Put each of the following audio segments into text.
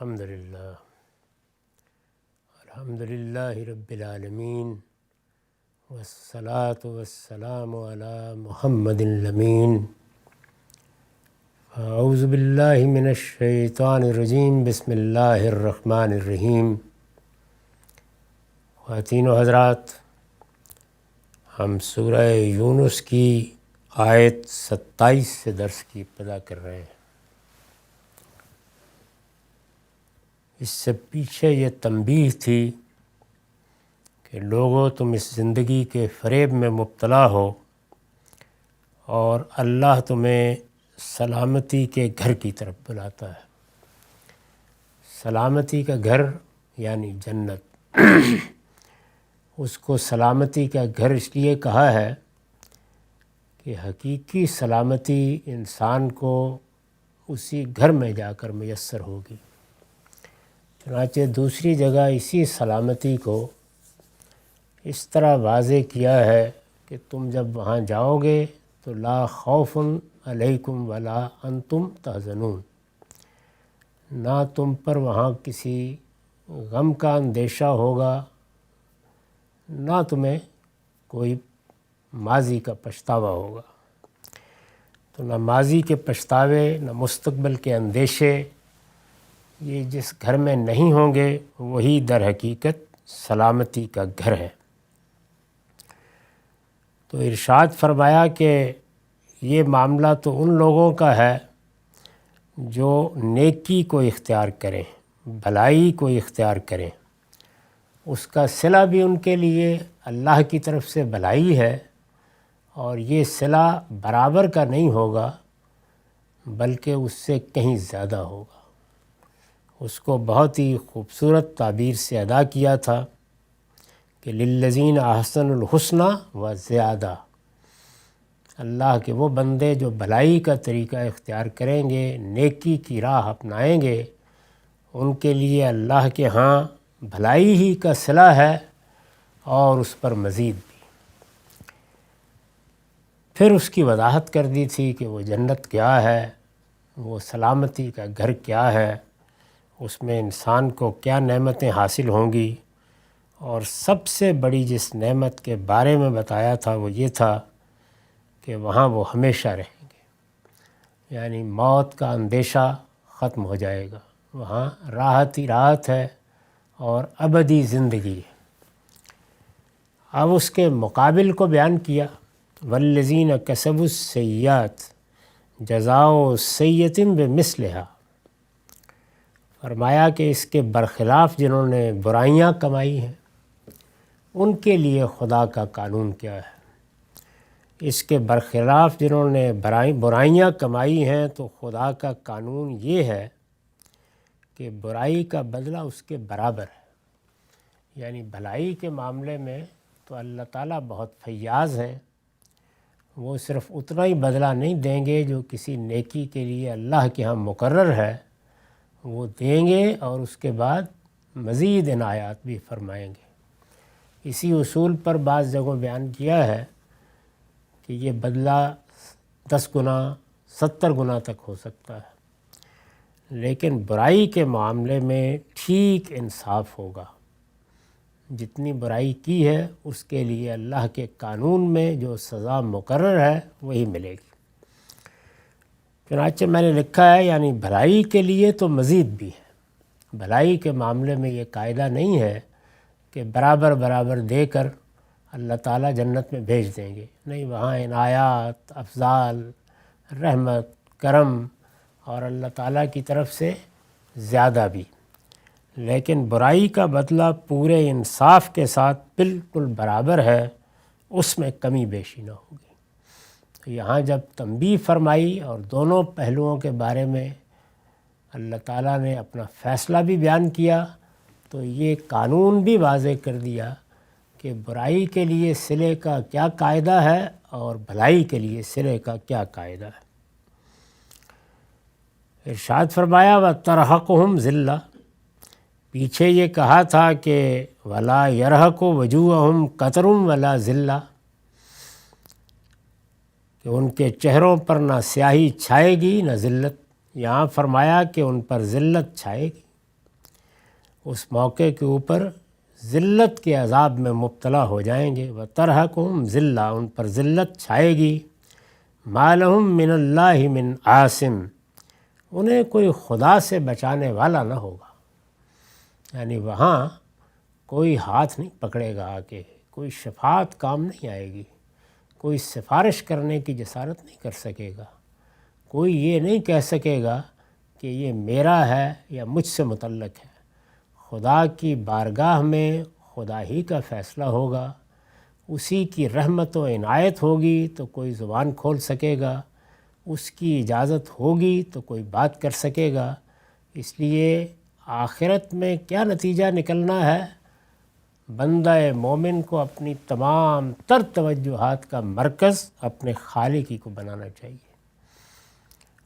الحمدللہ رب العالمین والصلاة والسلام علی محمد الامین اعوذ باللہ من الشیطان الرجیم بسم اللہ الرحمن الرحیم۔ خواتین و حضرات، ہم سورہ یونس کی آیت 27 سے درس کی ابتدا کر رہے ہیں۔ اس سے پیچھے یہ تنبیہ تھی کہ لوگوں تم اس زندگی کے فریب میں مبتلا ہو اور اللہ تمہیں سلامتی کے گھر کی طرف بلاتا ہے۔ سلامتی کا گھر یعنی جنت۔ اس کو سلامتی کا گھر اس لیے کہا ہے کہ حقیقی سلامتی انسان کو اسی گھر میں جا کر میسر ہوگی۔ چنانچہ دوسری جگہ اسی سلامتی کو اس طرح واضح کیا ہے کہ تم جب وہاں جاؤ گے تو لا خوف علیکم ولا انتم تحزنون، نہ تم پر وہاں کسی غم کا اندیشہ ہوگا، نہ تمہیں کوئی ماضی کا پچھتاوا ہوگا۔ تو نہ ماضی کے پچھتاوے نہ مستقبل کے اندیشے، یہ جس گھر میں نہیں ہوں گے وہی در حقیقت سلامتی کا گھر ہے۔ تو ارشاد فرمایا کہ یہ معاملہ تو ان لوگوں کا ہے جو نیکی کو اختیار کریں، بھلائی کو اختیار کریں۔ اس کا صلہ بھی ان کے لیے اللہ کی طرف سے بھلائی ہے، اور یہ صلہ برابر کا نہیں ہوگا بلکہ اس سے کہیں زیادہ ہوگا۔ اس کو بہت ہی خوبصورت تعبیر سے ادا کیا تھا کہ للذین احسنوا الحسنی و زیادہ۔ اللہ کے وہ بندے جو بھلائی کا طریقہ اختیار کریں گے، نیکی کی راہ اپنائیں گے، ان کے لیے اللہ کے ہاں بھلائی ہی کا صلہ ہے اور اس پر مزید بھی۔ پھر اس کی وضاحت کر دی تھی کہ وہ جنت کیا ہے، وہ سلامتی کا گھر کیا ہے، اس میں انسان کو کیا نعمتیں حاصل ہوں گی، اور سب سے بڑی جس نعمت کے بارے میں بتایا تھا وہ یہ تھا کہ وہاں وہ ہمیشہ رہیں گے، یعنی موت کا اندیشہ ختم ہو جائے گا، وہاں راحت ہی راحت ہے اور ابدی زندگی ہے۔ اب اس کے مقابل کو بیان کیا، والذین کسبوا السیئات جزاء سیئۃ بمثلھا۔ فرمایا کہ اس کے برخلاف جنہوں نے برائیاں کمائی ہیں ان کے لیے خدا کا قانون کیا ہے۔ اس کے برخلاف جنہوں نے برائیاں کمائی ہیں تو خدا کا قانون یہ ہے کہ برائی کا بدلہ اس کے برابر ہے۔ یعنی بھلائی کے معاملے میں تو اللہ تعالیٰ بہت فیاض ہیں، وہ صرف اتنا ہی بدلہ نہیں دیں گے جو کسی نیکی کے لیے اللہ کے ہاں مقرر ہے، وہ دیں گے اور اس کے بعد مزید عنایات بھی فرمائیں گے۔ اسی اصول پر بعض جگہوں بیان کیا ہے کہ یہ بدلہ 10 گنا 70 گنا تک ہو سکتا ہے، لیکن برائی کے معاملے میں ٹھیک انصاف ہوگا۔ جتنی برائی کی ہے اس کے لیے اللہ کے قانون میں جو سزا مقرر ہے وہی ملے گی۔ چنانچہ میں نے لکھا ہے یعنی بھلائی کے لیے تو مزید بھی ہے۔ بھلائی کے معاملے میں یہ قاعدہ نہیں ہے کہ برابر برابر دے کر اللہ تعالیٰ جنت میں بھیج دیں گے، نہیں، وہاں عنایات، افضال، رحمت، کرم اور اللہ تعالیٰ کی طرف سے زیادہ بھی، لیکن برائی کا بدلہ پورے انصاف کے ساتھ بالکل برابر ہے، اس میں کمی بیشی نہ ہوگی۔ تو یہاں جب تنبیہ فرمائی اور دونوں پہلوؤں کے بارے میں اللہ تعالیٰ نے اپنا فیصلہ بھی بیان کیا تو یہ قانون بھی واضح کر دیا کہ برائی کے لیے صلے کا کیا قاعدہ ہے اور بھلائی کے لیے صلے کا کیا قاعدہ ہے۔ ارشاد فرمایا وَتَرْحَقُهُمْ ذِلَّةٌ، پیچھے یہ کہا تھا کہ وَلَا يَرْحَقُ وُجُوهَهُمْ قَتْرٌ وَلَا ذِلَّةٌ، کہ ان کے چہروں پر نہ سیاہی چھائے گی نہ ذلت۔ یہاں فرمایا کہ ان پر ذلت چھائے گی، اس موقع کے اوپر ذلت کے عذاب میں مبتلا ہو جائیں گے۔ وَتَرْهَقُهُمْ ذِلَّةٌ، ان پر ذلت چھائے گی۔ مَا لَهُم مِّنَ اللَّهِ مِنْ عَاصِمٍ، انہیں کوئی خدا سے بچانے والا نہ ہوگا، یعنی وہاں کوئی ہاتھ نہیں پکڑے گا آ کے، کوئی شفاعت کام نہیں آئے گی، کوئی سفارش کرنے کی جسارت نہیں کر سکے گا، کوئی یہ نہیں کہہ سکے گا کہ یہ میرا ہے یا مجھ سے متعلق ہے۔ خدا کی بارگاہ میں خدا ہی کا فیصلہ ہوگا، اسی کی رحمت و عنایت ہوگی تو کوئی زبان کھول سکے گا، اس کی اجازت ہوگی تو کوئی بات کر سکے گا۔ اس لیے آخرت میں کیا نتیجہ نکلنا ہے؟ بندہ مومن کو اپنی تمام تر توجہات کا مرکز اپنے خالق ہی کو بنانا چاہیے۔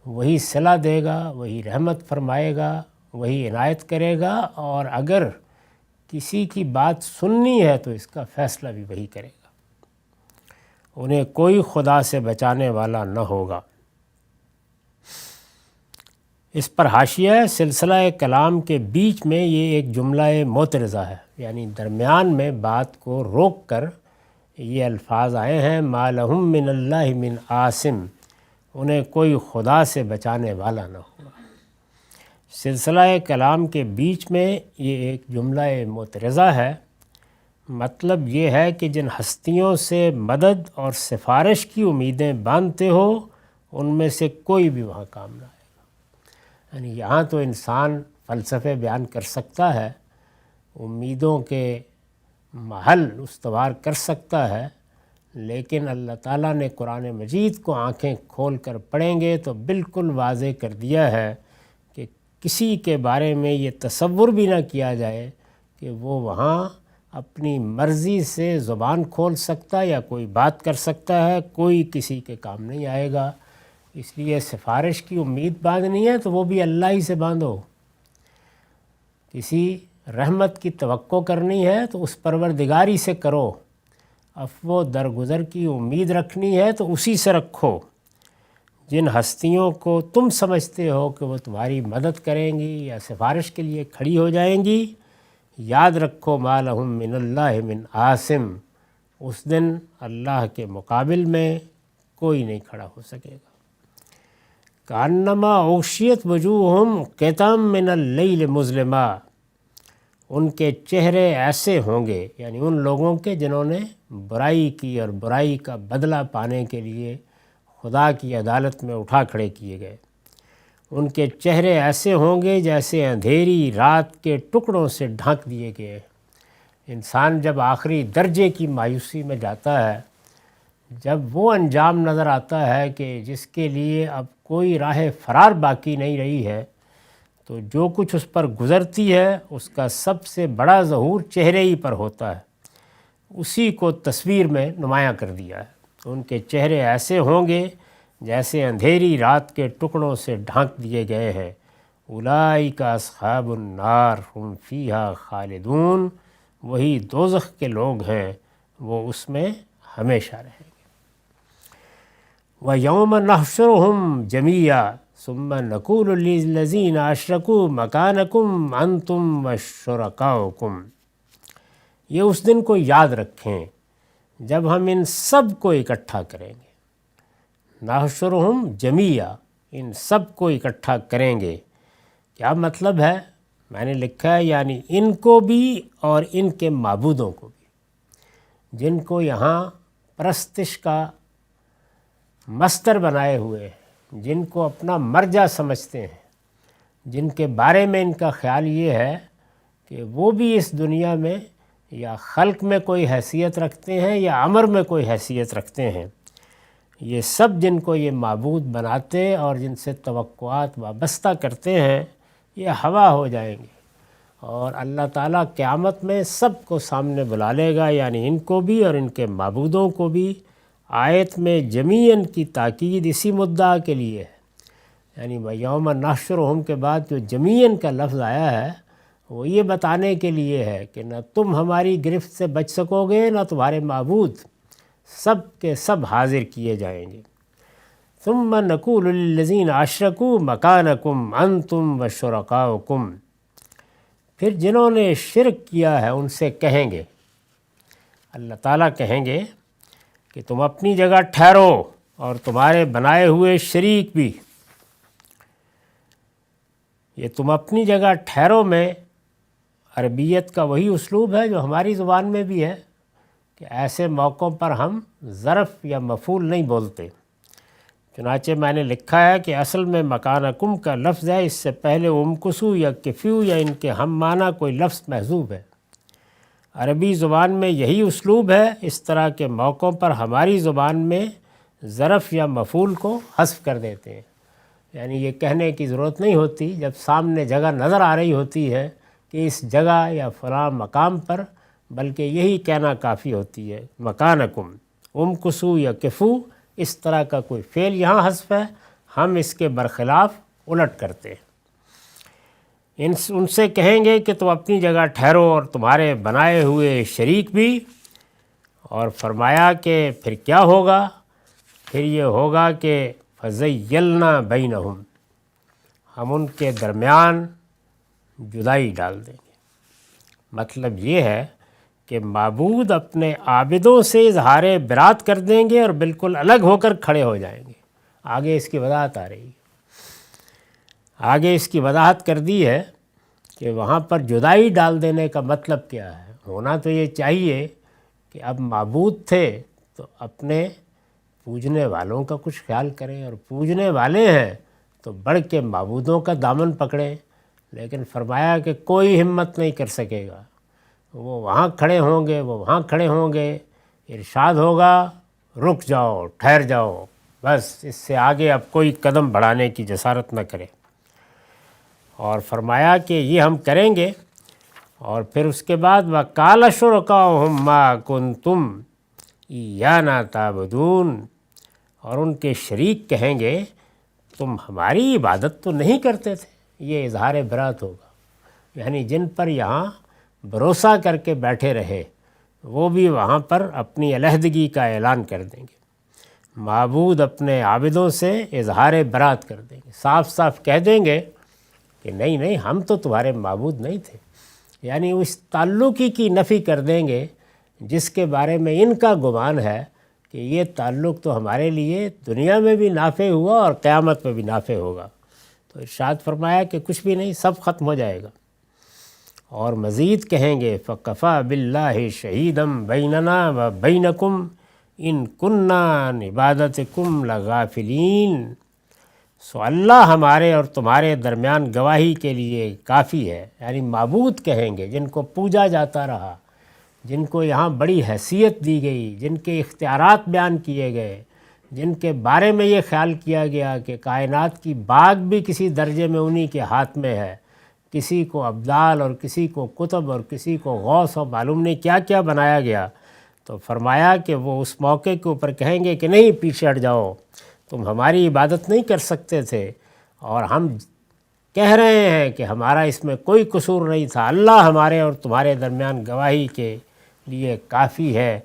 وہی صلہ دے گا، وہی رحمت فرمائے گا، وہی عنایت کرے گا، اور اگر کسی کی بات سننی ہے تو اس کا فیصلہ بھی وہی کرے گا۔ انہیں کوئی خدا سے بچانے والا نہ ہوگا۔ اس پر حاشیہ ہے، سلسلہ کلام کے بیچ میں یہ ایک جملہ معترضہ ہے، یعنی درمیان میں بات کو روک کر یہ الفاظ آئے ہیں، مَا لَهُم مِّنَ اللَّهِ مِنْ عَاصِمٍ، انہیں کوئی خدا سے بچانے والا نہ ہوگا۔ سلسلہ کلام کے بیچ میں یہ ایک جملہ معترضہ ہے، مطلب یہ ہے کہ جن ہستیوں سے مدد اور سفارش کی امیدیں باندھتے ہو ان میں سے کوئی بھی وہاں کام نہ آئے گا۔ یعنی یہاں تو انسان فلسفے بیان کر سکتا ہے، امیدوں کے محل استوار کر سکتا ہے، لیکن اللہ تعالیٰ نے قرآن مجید کو آنکھیں کھول کر پڑھیں گے تو بالکل واضح کر دیا ہے کہ کسی کے بارے میں یہ تصور بھی نہ کیا جائے کہ وہ وہاں اپنی مرضی سے زبان کھول سکتا یا کوئی بات کر سکتا ہے، کوئی کسی کے کام نہیں آئے گا۔ اس لیے سفارش کی امید باندھنی ہے تو وہ بھی اللہ ہی سے باندھو، کسی رحمت کی توقع کرنی ہے تو اس پروردگاری سے کرو، عفو درگزر کی امید رکھنی ہے تو اسی سے رکھو۔ جن ہستیوں کو تم سمجھتے ہو کہ وہ تمہاری مدد کریں گی یا سفارش کے لیے کھڑی ہو جائیں گی، یاد رکھو مَا لَهُم مِّنَ اللَّهِ مِنْ عَاصِمٍ، اس دن اللہ کے مقابل میں کوئی نہیں کھڑا ہو سکے گا۔ کَأَنَّمَا اُغْشِيَتْ وُجُوهُهُمْ قِطَعًا مِّنَ اللَّيْلِ مُظْلِمًا، ان کے چہرے ایسے ہوں گے، یعنی ان لوگوں کے جنہوں نے برائی کی اور برائی کا بدلہ پانے کے لیے خدا کی عدالت میں اٹھا کھڑے کیے گئے، ان کے چہرے ایسے ہوں گے جیسے اندھیری رات کے ٹکڑوں سے ڈھانک دیے گئے۔ انسان جب آخری درجے کی مایوسی میں جاتا ہے، جب وہ انجام نظر آتا ہے کہ جس کے لیے اب کوئی راہ فرار باقی نہیں رہی ہے، تو جو کچھ اس پر گزرتی ہے اس کا سب سے بڑا ظہور چہرے ہی پر ہوتا ہے، اسی کو تصویر میں نمایاں کر دیا ہے۔ ان کے چہرے ایسے ہوں گے جیسے اندھیری رات کے ٹکڑوں سے ڈھانک دیے گئے ہیں۔ اولئک اصحاب النار ہم فیہا خالدون، وہی دوزخ کے لوگ ہیں، وہ اس میں ہمیشہ رہیں گے۔ وَيَوْمَ نَحْشُرُهُمْ جَمِيعًا ثُمَّ نَقُولُ لِلَّذِينَ أَشْرَكُوا مَكَانَكُمْ أَنْتُمْ وَشُرَكَاؤُكُمْ، یہ اس دن کو یاد رکھیں جب ہم ان سب کو اکٹھا کریں گے۔ نحشرہم جمیعا، ان سب کو اکٹھا کریں گے۔ کیا مطلب ہے؟ میں نے لکھا ہے یعنی ان کو بھی اور ان کے معبودوں کو بھی، جن کو یہاں پرستش کا مصدر بنائے ہوئے ہیں، جن کو اپنا مرجع سمجھتے ہیں، جن کے بارے میں ان کا خیال یہ ہے کہ وہ بھی اس دنیا میں یا خلق میں کوئی حیثیت رکھتے ہیں یا امر میں کوئی حیثیت رکھتے ہیں، یہ سب جن کو یہ معبود بناتے اور جن سے توقعات وابستہ کرتے ہیں، یہ ہوا ہو جائیں گے، اور اللہ تعالیٰ قیامت میں سب کو سامنے بلا لے گا، یعنی ان کو بھی اور ان کے معبودوں کو بھی۔ آیت میں جمیعاً کی تاکید اسی مدعا کے لیے ہے، یعنی وَيَوْمَ نَحْشُرُهُمْ کے بعد جو جمیعاً کا لفظ آیا ہے وہ یہ بتانے کے لیے ہے کہ نہ تم ہماری گرفت سے بچ سکو گے نہ تمہارے معبود، سب کے سب حاضر کیے جائیں گے۔ ثُمَّ نَقُولُ لِلَّذِينَ أَشْرَكُوا مَكَانَكُمْ أَنْتُمْ وَشُرَكَاؤُكُمْ، پھر جنہوں نے شرک کیا ہے ان سے کہیں گے، اللہ تعالیٰ کہیں گے کہ تم اپنی جگہ ٹھہرو اور تمہارے بنائے ہوئے شریک بھی۔ یہ تم اپنی جگہ ٹھہرو میں عربیت کا وہی اسلوب ہے جو ہماری زبان میں بھی ہے کہ ایسے موقعوں پر ہم ظرف یا مفعول نہیں بولتے۔ چنانچہ میں نے لکھا ہے کہ اصل میں مکانکم کا لفظ ہے، اس سے پہلے امکسو یا کفیو یا ان کے ہم معنی کوئی لفظ محذوف ہے۔ عربی زبان میں یہی اسلوب ہے، اس طرح کے موقعوں پر ہماری زبان میں ظرف یا مفعول کو حذف کر دیتے ہیں، یعنی یہ کہنے کی ضرورت نہیں ہوتی جب سامنے جگہ نظر آ رہی ہوتی ہے کہ اس جگہ یا فلاں مقام پر، بلکہ یہی کہنا کافی ہوتی ہے مکانکم، امکسو یا کفو، اس طرح کا کوئی فعل یہاں حذف ہے، ہم اس کے برخلاف الٹ کرتے ہیں۔ ان سے کہیں گے کہ تم اپنی جگہ ٹھہرو اور تمہارے بنائے ہوئے شریک بھی، اور فرمایا کہ پھر کیا ہوگا؟ پھر یہ ہوگا کہ فَزَيَّلْنَا بَيْنَهُمْ، ہم ان کے درمیان جدائی ڈال دیں گے۔ مطلب یہ ہے کہ معبود اپنے عابدوں سے اظہار برات کر دیں گے اور بالکل الگ ہو کر کھڑے ہو جائیں گے۔ آگے اس کی وضاحت آ رہی ہے، آگے اس کی وضاحت کر دی ہے کہ وہاں پر جدائی ڈال دینے کا مطلب کیا ہے۔ ہونا تو یہ چاہیے کہ اب معبود تھے تو اپنے پوجنے والوں کا کچھ خیال کریں، اور پوجنے والے ہیں تو بڑھ کے معبودوں کا دامن پکڑیں، لیکن فرمایا کہ کوئی ہمت نہیں کر سکے گا، وہ وہاں کھڑے ہوں گے، وہ وہاں کھڑے ہوں گے، ارشاد ہوگا رک جاؤ، ٹھہر جاؤ، بس اس سے آگے اب کوئی قدم بڑھانے کی جسارت نہ کرے۔ اور فرمایا کہ یہ ہم کریں گے، اور پھر اس کے بعد وَقَالَ شُرَكَاؤُهُم مَّا كُنتُمْ إِيَّانَا تَعْبُدُونَ، اور ان کے شریک کہیں گے تم ہماری عبادت تو نہیں کرتے تھے۔ یہ اظہار برات ہوگا، یعنی جن پر یہاں بھروسہ کر کے بیٹھے رہے وہ بھی وہاں پر اپنی علیحدگی کا اعلان کر دیں گے۔ معبود اپنے عابدوں سے اظہار برات کر دیں گے، صاف صاف کہہ دیں گے کہ نہیں ہم تو تمہارے معبود نہیں تھے، یعنی اس تعلقی کی نفی کر دیں گے جس کے بارے میں ان کا گمان ہے کہ یہ تعلق تو ہمارے لیے دنیا میں بھی نافع ہوا اور قیامت میں بھی نافع ہوگا۔ تو ارشاد فرمایا کہ کچھ بھی نہیں، سب ختم ہو جائے گا۔ اور مزید کہیں گے فَكَفَى بِاللَّهِ شَهِيدًا بَيْنَنَا وَبَيْنَكُمْ إِن كُنَّا عَنْ عِبَادَتِكُمْ لَغَافِلِينَ، سو اللہ ہمارے اور تمہارے درمیان گواہی کے لیے کافی ہے، یعنی معبود کہیں گے جن کو پوجا جاتا رہا، جن کو یہاں بڑی حیثیت دی گئی، جن کے اختیارات بیان کیے گئے، جن کے بارے میں یہ خیال کیا گیا کہ کائنات کی باغ بھی کسی درجے میں انہی کے ہاتھ میں ہے، کسی کو ابدال اور کسی کو کتب اور کسی کو غوث اور معلوم نہیں کیا کیا بنایا گیا۔ تو فرمایا کہ وہ اس موقع کے اوپر کہیں گے کہ نہیں، پیچھے ہٹ جاؤ، تم ہماری عبادت نہیں کر سکتے تھے، اور ہم کہہ رہے ہیں کہ ہمارا اس میں کوئی قصور نہیں تھا، اللہ ہمارے اور تمہارے درمیان گواہی کے لیے کافی ہے۔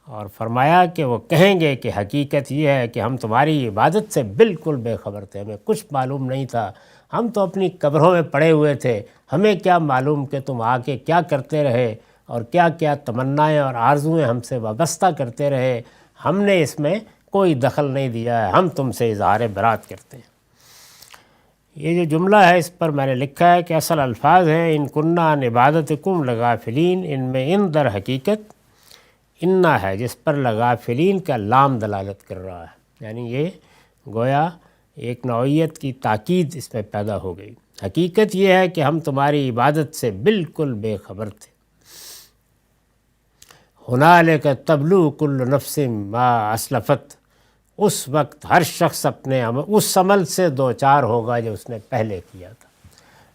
اور فرمایا کہ وہ کہیں گے کہ حقیقت یہ ہے کہ ہم تمہاری عبادت سے بالکل بے خبر تھے، ہمیں کچھ معلوم نہیں تھا، ہم تو اپنی قبروں میں پڑے ہوئے تھے، ہمیں کیا معلوم کہ تم آ کے کیا کرتے رہے اور کیا کیا تمنائیں اور آرزویں ہم سے وابستہ کرتے رہے، ہم نے اس میں کوئی دخل نہیں دیا ہے، ہم تم سے اظہار برات کرتے ہیں۔ یہ جو جملہ ہے اس پر میں نے لکھا ہے کہ اصل الفاظ ہیں ان کننا عن عبادتکم لغافلین، ان میں ان در حقیقت انا ہے جس پر لغافلین کا لام دلالت کر رہا ہے، یعنی یہ گویا ایک نوعیت کی تاکید اس میں پیدا ہو گئی۔ حقیقت یہ ہے کہ ہم تمہاری عبادت سے بالکل بے خبر تھے۔ ہنالک تبلو کل نفس ما اسلفت، اس وقت ہر شخص اپنے اس عمل سے دوچار ہوگا جو اس نے پہلے کیا تھا،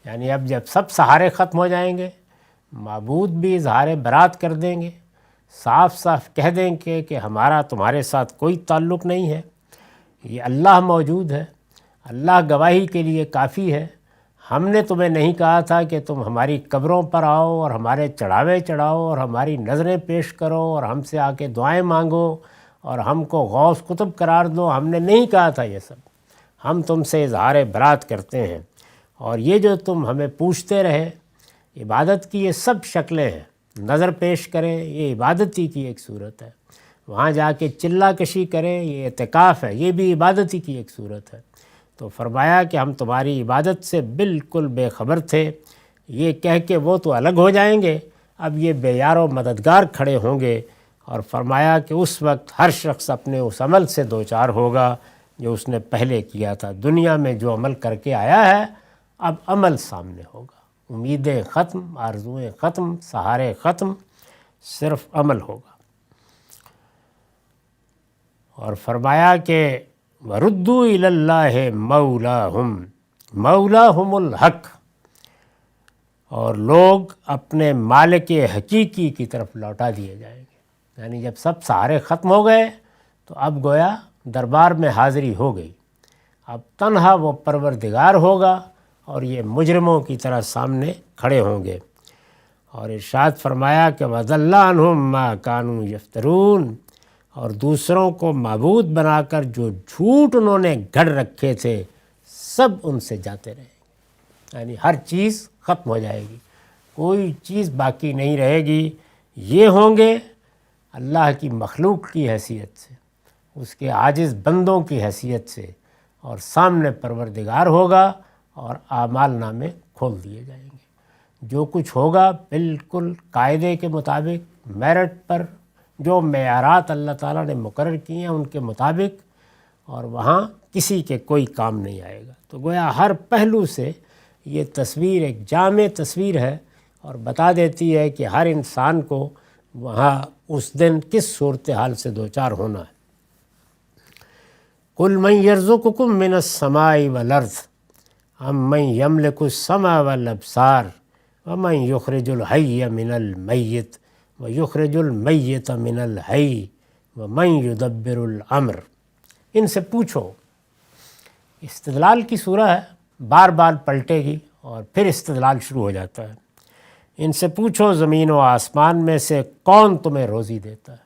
یعنی اب جب سب سہارے ختم ہو جائیں گے، معبود بھی اظہار برات کر دیں گے، صاف صاف کہہ دیں گے کہ ہمارا تمہارے ساتھ کوئی تعلق نہیں ہے، یہ اللہ موجود ہے، اللہ گواہی کے لیے کافی ہے، ہم نے تمہیں نہیں کہا تھا کہ تم ہماری قبروں پر آؤ اور ہمارے چڑھاوے چڑھاؤ اور ہماری نظریں پیش کرو اور ہم سے آ کے دعائیں مانگو اور ہم کو غوث قطب قرار دو، ہم نے نہیں کہا تھا یہ سب، ہم تم سے اظہار برات کرتے ہیں۔ اور یہ جو تم ہمیں پوچھتے رہے، عبادت کی یہ سب شکلیں ہیں، نظر پیش کریں یہ عبادت ہی کی ایک صورت ہے، وہاں جا کے چلہ کشی کریں یہ اعتکاف ہے، یہ بھی عبادت ہی کی ایک صورت ہے۔ تو فرمایا کہ ہم تمہاری عبادت سے بالکل بے خبر تھے، یہ کہہ کے وہ تو الگ ہو جائیں گے، اب یہ بے یار و مددگار کھڑے ہوں گے، اور فرمایا کہ اس وقت ہر شخص اپنے اس عمل سے دوچار ہوگا جو اس نے پہلے کیا تھا۔ دنیا میں جو عمل کر کے آیا ہے اب عمل سامنے ہوگا، امیدیں ختم، آرزویں ختم، سہارے ختم، صرف عمل ہوگا۔ اور فرمایا کہ وَرُدُّوا إِلَى اللَّهِ مَوْلَاهُمُ الْحَقِّ، اور لوگ اپنے مالک حقیقی کی طرف لوٹا دیے جائیں گے، یعنی جب سب سہارے ختم ہو گئے تو اب گویا دربار میں حاضری ہو گئی، اب تنہا وہ پروردگار ہوگا اور یہ مجرموں کی طرح سامنے کھڑے ہوں گے۔ اور ارشاد فرمایا کہ وَضَلَّ عَنْهُمْ مَا كَانُوا يَفْتَرُونَ، اور دوسروں کو معبود بنا کر جو جھوٹ انہوں نے گھڑ رکھے تھے سب ان سے جاتے رہیں گے، یعنی ہر چیز ختم ہو جائے گی، کوئی چیز باقی نہیں رہے گی۔ یہ ہوں گے اللہ کی مخلوق کی حیثیت سے، اس کے عاجز بندوں کی حیثیت سے، اور سامنے پروردگار ہوگا اور اعمال نامے کھول دیے جائیں گے۔ جو کچھ ہوگا بالکل قاعدے کے مطابق، میرٹ پر، جو معیارات اللہ تعالیٰ نے مقرر کیے ہیں ان کے مطابق، اور وہاں کسی کے کوئی کام نہیں آئے گا۔ تو گویا ہر پہلو سے یہ تصویر ایک جامع تصویر ہے اور بتا دیتی ہے کہ ہر انسان کو وہاں اس دن کس صورتحال سے دوچار ہونا ہے۔ قُلْ مَنْ يَرْزُقُكُم مِّنَ السَّمَاءِ وَالْأَرْضِ أَمَّن يَمْلِكُ السَّمْعَ وَالْأَبْصَارَ وَمَن يُخْرِجُ الْحَيَّ مِنَ الْمَيِّتِ وَيُخْرِجُ الْمَيِّتَ مِنَ الْحَيِّ وَمَن يُدَبِّرُ الْأَمْرَ۔ ان سے پوچھو، استدلال کی سورہ ہے، بار بار پلٹے گی اور پھر استدلال شروع ہو جاتا ہے۔ ان سے پوچھو زمین و آسمان میں سے کون تمہیں روزی دیتا ہے،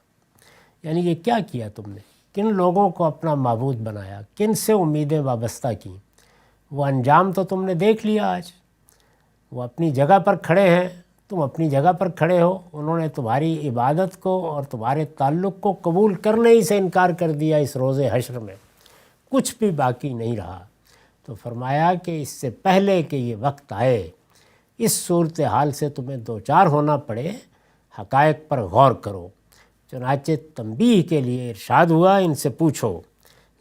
یعنی یہ کیا کیا تم نے، کن لوگوں کو اپنا معبود بنایا، کن سے امیدیں وابستہ کیں، وہ انجام تو تم نے دیکھ لیا۔ آج وہ اپنی جگہ پر کھڑے ہیں، تم اپنی جگہ پر کھڑے ہو، انہوں نے تمہاری عبادت کو اور تمہارے تعلق کو قبول کرنے ہی سے انکار کر دیا۔ اس روز حشر میں کچھ بھی باقی نہیں رہا۔ تو فرمایا کہ اس سے پہلے کہ یہ وقت آئے، اس صورتحال سے تمہیں دوچار ہونا پڑے، حقائق پر غور کرو۔ چنانچہ تنبیہ کے لیے ارشاد ہوا، ان سے پوچھو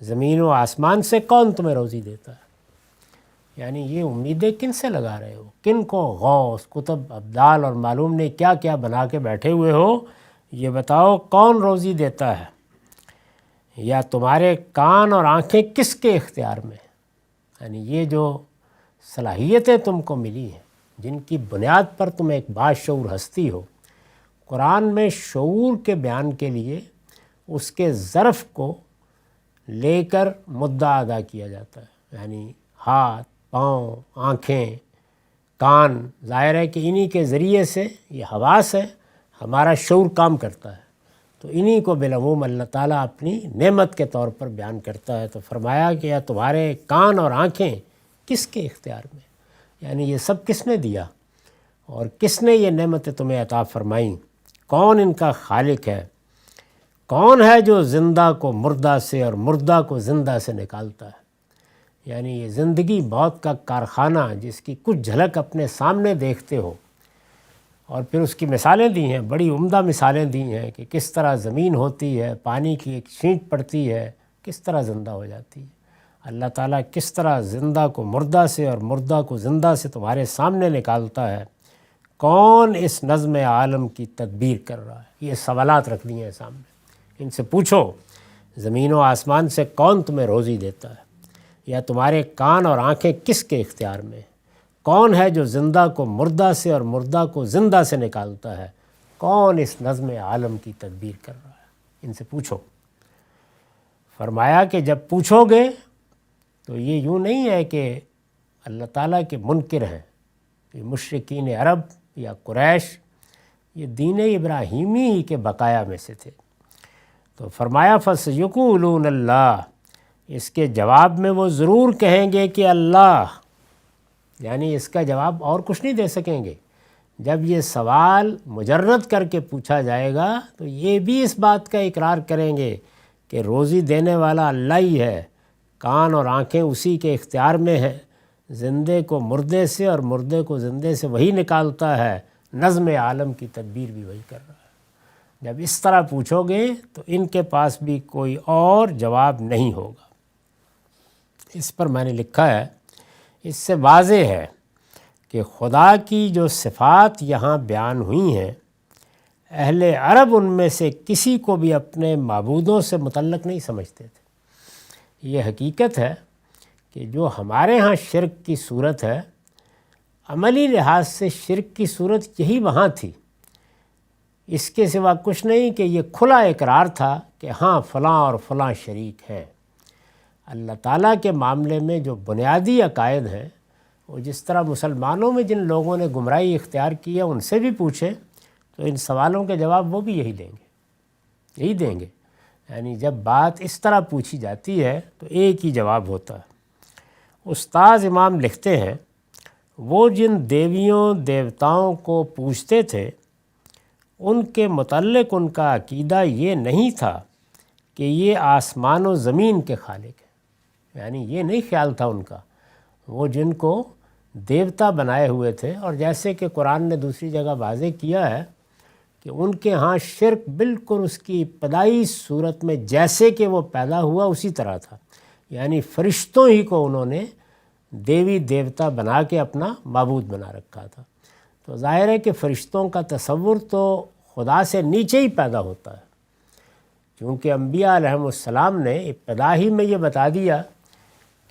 زمین و آسمان سے کون تمہیں روزی دیتا ہے، یعنی یہ امیدیں کن سے لگا رہے ہو، کن کو غوث، قطب، ابدال اور معلوم نہیں کیا کیا بنا کے بیٹھے ہوئے ہو، یہ بتاؤ کون روزی دیتا ہے، یا تمہارے کان اور آنکھیں کس کے اختیار میں ہیں، یعنی یہ جو صلاحیتیں تم کو ملی ہیں، جن کی بنیاد پر تم ایک باشعور ہستی ہو۔ قرآن میں شعور کے بیان کے لیے اس کے ظرف کو لے کر مدعا ادا کیا جاتا ہے، یعنی ہاتھ، پاؤں، آنکھیں، کان، ظاہر ہے کہ انہی کے ذریعے سے، یہ حواس ہے، ہمارا شعور کام کرتا ہے، تو انہی کو بالعموم اللہ تعالیٰ اپنی نعمت کے طور پر بیان کرتا ہے۔ تو فرمایا کہ یا تمہارے کان اور آنکھیں کس کے اختیار میں، یعنی یہ سب کس نے دیا اور کس نے یہ نعمتیں تمہیں عطا فرمائیں، کون ان کا خالق ہے، کون ہے جو زندہ کو مردہ سے اور مردہ کو زندہ سے نکالتا ہے، یعنی یہ زندگی موت کا کارخانہ جس کی کچھ جھلک اپنے سامنے دیکھتے ہو، اور پھر اس کی مثالیں دی ہیں، بڑی عمدہ مثالیں دی ہیں کہ کس طرح زمین ہوتی ہے، پانی کی ایک چھینٹ پڑتی ہے، کس طرح زندہ ہو جاتی ہے۔ اللہ تعالیٰ کس طرح زندہ کو مردہ سے اور مردہ کو زندہ سے تمہارے سامنے نکالتا ہے، کون اس نظم عالم کی تدبیر کر رہا ہے، یہ سوالات رکھ دیے ہیں سامنے۔ ان سے پوچھو زمین و آسمان سے کون تمہیں روزی دیتا ہے، یا تمہارے کان اور آنکھیں کس کے اختیار میں، کون ہے جو زندہ کو مردہ سے اور مردہ کو زندہ سے نکالتا ہے، کون اس نظم عالم کی تدبیر کر رہا ہے، ان سے پوچھو۔ فرمایا کہ جب پوچھو گے تو یہ یوں نہیں ہے کہ اللہ تعالیٰ کے منکر ہیں، یہ مشرکین عرب یا قریش، یہ دین ابراہیمی کے بقایا میں سے تھے۔ تو فرمایا فَسَيَقُولُونَ اللہ، اس کے جواب میں وہ ضرور کہیں گے کہ اللہ، یعنی اس کا جواب اور کچھ نہیں دے سکیں گے، جب یہ سوال مجرد کر کے پوچھا جائے گا تو یہ بھی اس بات کا اقرار کریں گے کہ روزی دینے والا اللہ ہی ہے، کان اور آنکھیں اسی کے اختیار میں ہیں، زندے کو مردے سے اور مردے کو زندے سے وہی نکالتا ہے، نظم عالم کی تدبیر بھی وہی کر رہا ہے۔ جب اس طرح پوچھو گے تو ان کے پاس بھی کوئی اور جواب نہیں ہوگا۔ اس پر میں نے لکھا ہے، اس سے واضح ہے کہ خدا کی جو صفات یہاں بیان ہوئی ہیں، اہل عرب ان میں سے کسی کو بھی اپنے معبودوں سے متعلق نہیں سمجھتے تھے۔ یہ حقیقت ہے کہ جو ہمارے ہاں شرک کی صورت ہے، عملی لحاظ سے شرک کی صورت یہی وہاں تھی، اس کے سوا کچھ نہیں کہ یہ کھلا اقرار تھا کہ ہاں فلاں اور فلاں شریک ہیں۔ اللہ تعالیٰ کے معاملے میں جو بنیادی عقائد ہیں، وہ جس طرح مسلمانوں میں جن لوگوں نے گمراہی اختیار کی ہے ان سے بھی پوچھیں تو ان سوالوں کے جواب وہ بھی یہی دیں گے۔ یعنی جب بات اس طرح پوچھی جاتی ہے تو ایک ہی جواب ہوتا ہے۔ استاذ امام لکھتے ہیں، وہ جن دیویوں دیوتاؤں کو پوجتے تھے ان کے متعلق ان کا عقیدہ یہ نہیں تھا کہ یہ آسمان و زمین کے خالق ہیں، یعنی یہ نہیں خیال تھا ان کا۔ وہ جن کو دیوتا بنائے ہوئے تھے، اور جیسے کہ قرآن نے دوسری جگہ واضح کیا ہے کہ ان کے ہاں شرک بالکل اس کی ابتدائی صورت میں جیسے کہ وہ پیدا ہوا اسی طرح تھا، یعنی فرشتوں ہی کو انہوں نے دیوی دیوتا بنا کے اپنا معبود بنا رکھا تھا۔ تو ظاہر ہے کہ فرشتوں کا تصور تو خدا سے نیچے ہی پیدا ہوتا ہے، کیونکہ انبیاء علیہم السلام نے ابتدا ہی میں یہ بتا دیا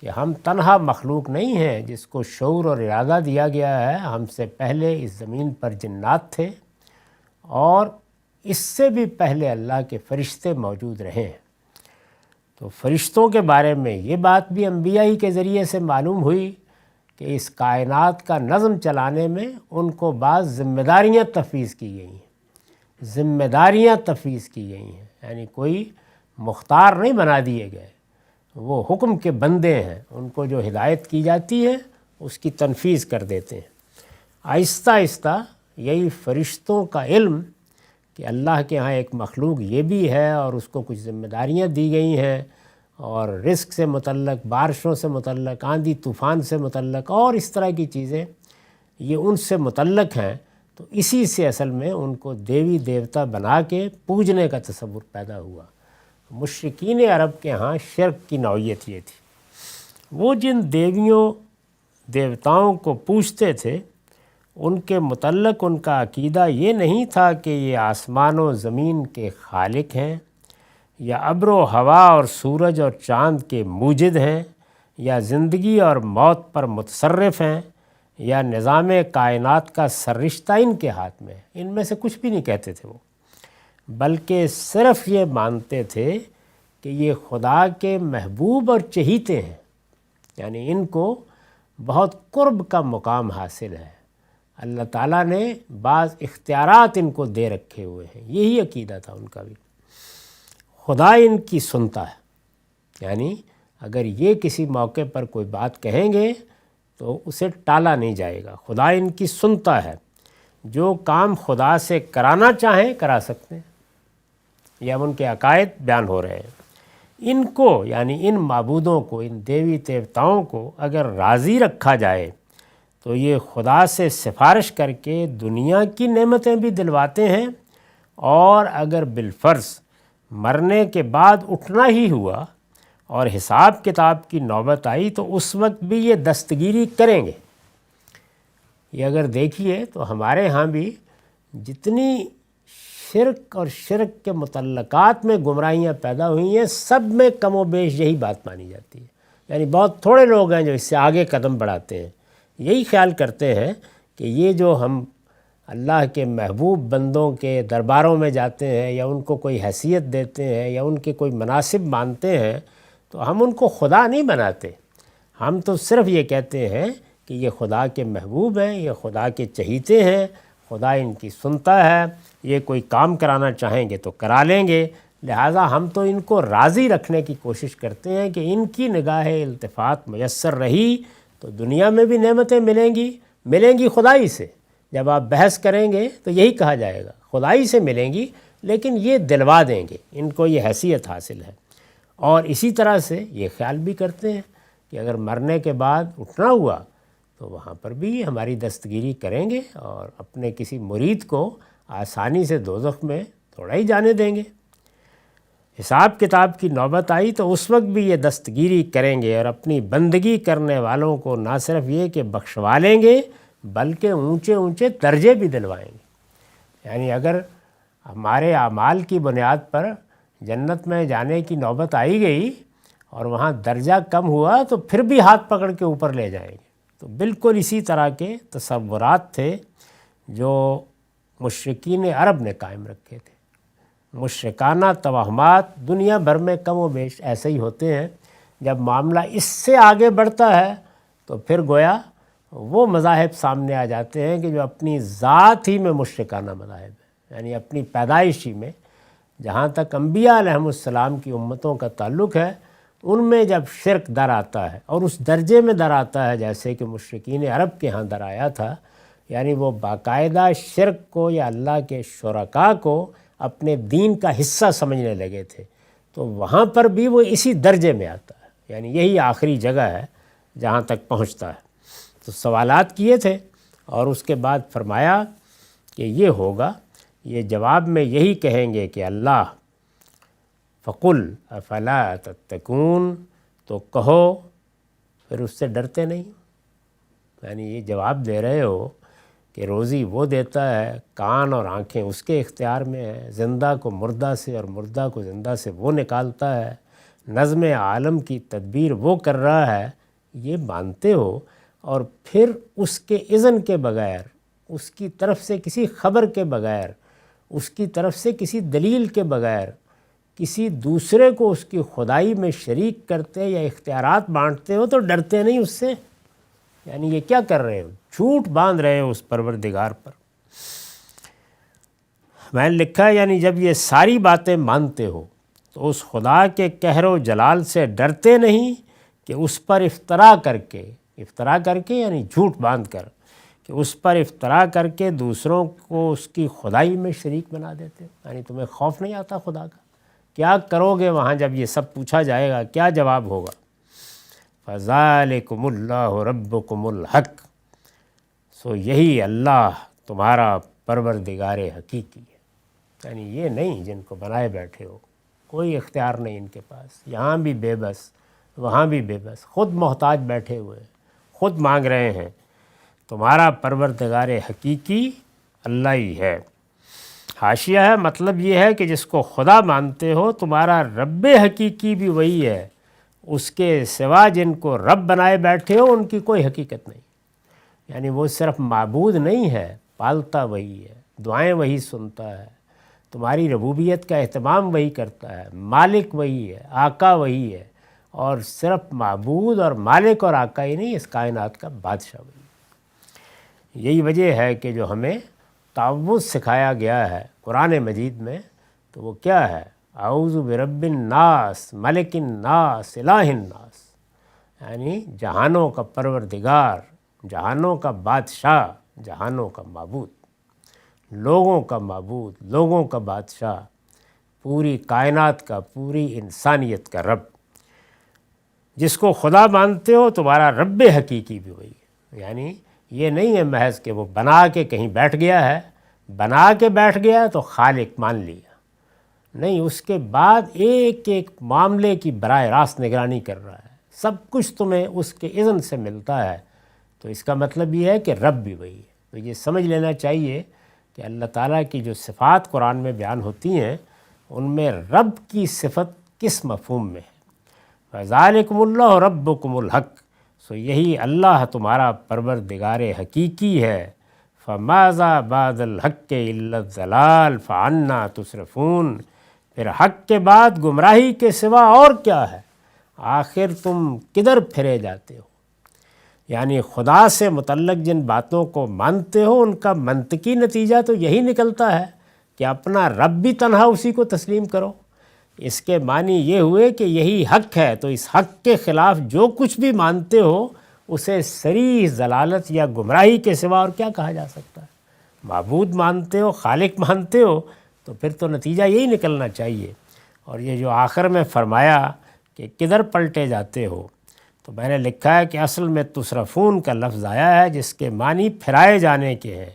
کہ ہم تنہا مخلوق نہیں ہیں جس کو شعور اور ارادہ دیا گیا ہے، ہم سے پہلے اس زمین پر جنات تھے اور اس سے بھی پہلے اللہ کے فرشتے موجود رہے ہیں۔ تو فرشتوں کے بارے میں یہ بات بھی انبیاء ہی کے ذریعے سے معلوم ہوئی کہ اس کائنات کا نظم چلانے میں ان کو بعض ذمہ داریاں تفویض کی گئی ہیں، یعنی کوئی مختار نہیں بنا دیے گئے، وہ حکم کے بندے ہیں، ان کو جو ہدایت کی جاتی ہے اس کی تنفیذ کر دیتے ہیں۔ آہستہ آہستہ یہی فرشتوں کا علم کہ اللہ کے ہاں ایک مخلوق یہ بھی ہے اور اس کو کچھ ذمہ داریاں دی گئی ہیں، اور رزق سے متعلق، بارشوں سے متعلق، آندھی طوفان سے متعلق اور اس طرح کی چیزیں یہ ان سے متعلق ہیں، تو اسی سے اصل میں ان کو دیوی دیوتا بنا کے پوجنے کا تصور پیدا ہوا۔ مشرکین عرب کے ہاں شرک کی نوعیت یہ تھی، وہ جن دیویوں دیوتاؤں کو پوجتے تھے ان کے متعلق ان کا عقیدہ یہ نہیں تھا کہ یہ آسمان و زمین کے خالق ہیں، یا ابر و ہوا اور سورج اور چاند کے موجد ہیں، یا زندگی اور موت پر متصرف ہیں، یا نظام کائنات کا سررشتہ ان کے ہاتھ میں ہے۔ ان میں سے کچھ بھی نہیں کہتے تھے وہ، بلکہ صرف یہ مانتے تھے کہ یہ خدا کے محبوب اور چہیتے ہیں، یعنی ان کو بہت قرب کا مقام حاصل ہے، اللہ تعالیٰ نے بعض اختیارات ان کو دے رکھے ہوئے ہیں، یہی عقیدہ تھا ان کا بھی۔ خدا ان کی سنتا ہے، یعنی اگر یہ کسی موقع پر کوئی بات کہیں گے تو اسے ٹالا نہیں جائے گا، خدا ان کی سنتا ہے، جو کام خدا سے کرانا چاہیں کرا سکتے ہیں۔ یہ اب ان کے عقائد بیان ہو رہے ہیں۔ ان کو یعنی ان معبودوں کو، ان دیوی دیوتاؤں کو اگر راضی رکھا جائے تو یہ خدا سے سفارش کر کے دنیا کی نعمتیں بھی دلواتے ہیں، اور اگر بالفرض مرنے کے بعد اٹھنا ہی ہوا اور حساب کتاب کی نوبت آئی تو اس وقت بھی یہ دستگیری کریں گے۔ یہ اگر دیکھیے تو ہمارے ہاں بھی جتنی شرک اور شرک کے متعلقات میں گمراہیاں پیدا ہوئی ہیں، سب میں کم و بیش یہی بات مانی جاتی ہے، یعنی بہت تھوڑے لوگ ہیں جو اس سے آگے قدم بڑھاتے ہیں، یہی خیال کرتے ہیں کہ یہ جو ہم اللہ کے محبوب بندوں کے درباروں میں جاتے ہیں یا ان کو کوئی حیثیت دیتے ہیں یا ان کے کوئی مناسب مانتے ہیں تو ہم ان کو خدا نہیں بناتے، ہم تو صرف یہ کہتے ہیں کہ یہ خدا کے محبوب ہیں، یہ خدا کے چہیتے ہیں، خدا ان کی سنتا ہے، یہ کوئی کام کرانا چاہیں گے تو کرا لیں گے، لہٰذا ہم تو ان کو راضی رکھنے کی کوشش کرتے ہیں کہ ان کی نگاہ التفات میسر رہی تو دنیا میں بھی نعمتیں ملیں گی خدائی سے، جب آپ بحث کریں گے تو یہی کہا جائے گا خدائی سے ملیں گی لیکن یہ دلوا دیں گے، ان کو یہ حیثیت حاصل ہے۔ اور اسی طرح سے یہ خیال بھی کرتے ہیں کہ اگر مرنے کے بعد اٹھنا ہوا تو وہاں پر بھی ہماری دستگیری کریں گے اور اپنے کسی مرید کو آسانی سے دوزخ میں تھوڑا ہی جانے دیں گے۔ حساب کتاب کی نوبت آئی تو اس وقت بھی یہ دستگیری کریں گے اور اپنی بندگی کرنے والوں کو نہ صرف یہ کہ بخشوا لیں گے بلکہ اونچے اونچے درجے بھی دلوائیں گے۔ یعنی اگر ہمارے اعمال کی بنیاد پر جنت میں جانے کی نوبت آئی گئی اور وہاں درجہ کم ہوا تو پھر بھی ہاتھ پکڑ کے اوپر لے جائیں گے۔ تو بالکل اسی طرح کے تصورات تھے جو مشرکین عرب نے قائم رکھے تھے۔ مشرکانہ توہمات دنیا بھر میں کم و بیش ایسے ہی ہوتے ہیں۔ جب معاملہ اس سے آگے بڑھتا ہے تو پھر گویا وہ مذاہب سامنے آ جاتے ہیں کہ جو اپنی ذات ہی میں مشرکانہ مذاہب ہیں، یعنی اپنی پیدائشی میں جہاں تک انبیاء علیہم السلام کی امتوں کا تعلق ہے ان میں جب شرک در آتا ہے اور اس درجے میں در آتا ہے جیسے کہ مشرکین عرب کے ہاں در آیا تھا، یعنی وہ باقاعدہ شرک کو یا اللہ کے شرکاء کو اپنے دین کا حصہ سمجھنے لگے تھے، تو وہاں پر بھی وہ اسی درجے میں آتا ہے، یعنی یہی آخری جگہ ہے جہاں تک پہنچتا ہے۔ تو سوالات کیے تھے اور اس کے بعد فرمایا کہ یہ ہوگا، یہ جواب میں یہی کہیں گے کہ اللہ فقل افلا تتقون، تو کہو پھر اس سے ڈرتے نہیں؟ یعنی یہ جواب دے رہے ہو کہ روزی وہ دیتا ہے، کان اور آنکھیں اس کے اختیار میں ہیں، زندہ کو مردہ سے اور مردہ کو زندہ سے وہ نکالتا ہے، نظم عالم کی تدبیر وہ کر رہا ہے، یہ مانتے ہو اور پھر اس کے اذن کے بغیر، اس کی طرف سے کسی خبر کے بغیر، اس کی طرف سے کسی دلیل کے بغیر کسی دوسرے کو اس کی خدائی میں شریک کرتے یا اختیارات بانٹتے ہو تو ڈرتے نہیں اس سے؟ یعنی یہ کیا کر رہے ہو؟ جھوٹ باندھ رہے ہو اس پروردگار پر۔ میں نے لکھا یعنی جب یہ ساری باتیں مانتے ہو تو اس خدا کے قہر و جلال سے ڈرتے نہیں کہ اس پر افطرا کر کے یعنی جھوٹ باندھ کر کہ اس پر افطرا کر کے دوسروں کو اس کی خدائی میں شریک بنا دیتے ہو۔ یعنی تمہیں خوف نہیں آتا خدا کا؟ کیا کرو گے وہاں جب یہ سب پوچھا جائے گا؟ کیا جواب ہوگا؟ فَذَلِكُمُ اللَّهُ رَبُّكُمُ الْحَقُّ، سو یہی اللہ تمہارا پروردگار حقیقی ہے۔ یعنی یہ نہیں جن کو بنائے بیٹھے ہو، کوئی اختیار نہیں ان کے پاس، یہاں بھی بے بس وہاں بھی بے بس، خود محتاج بیٹھے ہوئے، خود مانگ رہے ہیں۔ تمہارا پروردگار حقیقی اللہ ہی ہے۔ حاشیہ ہے، مطلب یہ ہے کہ جس کو خدا مانتے ہو تمہارا رب حقیقی بھی وہی ہے، اس کے سوا جن کو رب بنائے بیٹھے ہو ان کی کوئی حقیقت نہیں۔ یعنی وہ صرف معبود نہیں ہے، پالتا وہی ہے، دعائیں وہی سنتا ہے، تمہاری ربوبیت کا اہتمام وہی کرتا ہے، مالک وہی ہے، آقا وہی ہے، اور صرف معبود اور مالک اور آقا ہی نہیں، اس کائنات کا بادشاہ وہی ہے۔ یہی وجہ ہے کہ جو ہمیں تعوذ سکھایا گیا ہے قرآن مجید میں، تو وہ کیا ہے؟ اعوذ برب الناس ملک الناس الہ الناس، یعنی جہانوں کا پروردگار، جہانوں کا بادشاہ، جہانوں کا معبود، لوگوں کا معبود، لوگوں کا بادشاہ، پوری کائنات کا، پوری انسانیت کا رب۔ جس کو خدا مانتے ہو تمہارا رب حقیقی بھی وہی ہے۔ یعنی یہ نہیں ہے محض کہ وہ بنا کے کہیں بیٹھ گیا ہے، بنا کے بیٹھ گیا تو خالق مان لیا، نہیں، اس کے بعد ایک ایک معاملے کی براہ راست نگرانی کر رہا ہے، سب کچھ تمہیں اس کے اذن سے ملتا ہے۔ تو اس کا مطلب یہ ہے کہ رب بھی وہی ہے۔ تو یہ سمجھ لینا چاہیے کہ اللہ تعالیٰ کی جو صفات قرآن میں بیان ہوتی ہیں ان میں رب کی صفت کس مفہوم میں ہے؟ فَذَلِكُمُ اللَّهُ رَبُّكُمُ الْحَقُّ، سو یہی اللہ تمہارا پروردگار حقیقی ہے۔ فَمَاذَا بَعْدَ الْحَقِّ إِلَّا الضَّلَالُ فَأَنَّىٰ تُصْرَفُونَ، پھر حق کے بعد گمراہی کے سوا اور کیا ہے؟ آخر تم کدھر پھرے جاتے ہو؟ یعنی خدا سے متعلق جن باتوں کو مانتے ہو ان کا منطقی نتیجہ تو یہی نکلتا ہے کہ اپنا رب بھی تنہا اسی کو تسلیم کرو۔ اس کے معنی یہ ہوئے کہ یہی حق ہے، تو اس حق کے خلاف جو کچھ بھی مانتے ہو اسے صریح ضلالت یا گمراہی کے سوا اور کیا کہا جا سکتا ہے؟ معبود مانتے ہو، خالق مانتے ہو، تو پھر تو نتیجہ یہی نکلنا چاہیے۔ اور یہ جو آخر میں فرمایا کہ کدھر پلٹے جاتے ہو، تو میں نے لکھا ہے کہ اصل میں تصرفون کا لفظ آیا ہے جس کے معنی پھرائے جانے کے ہیں۔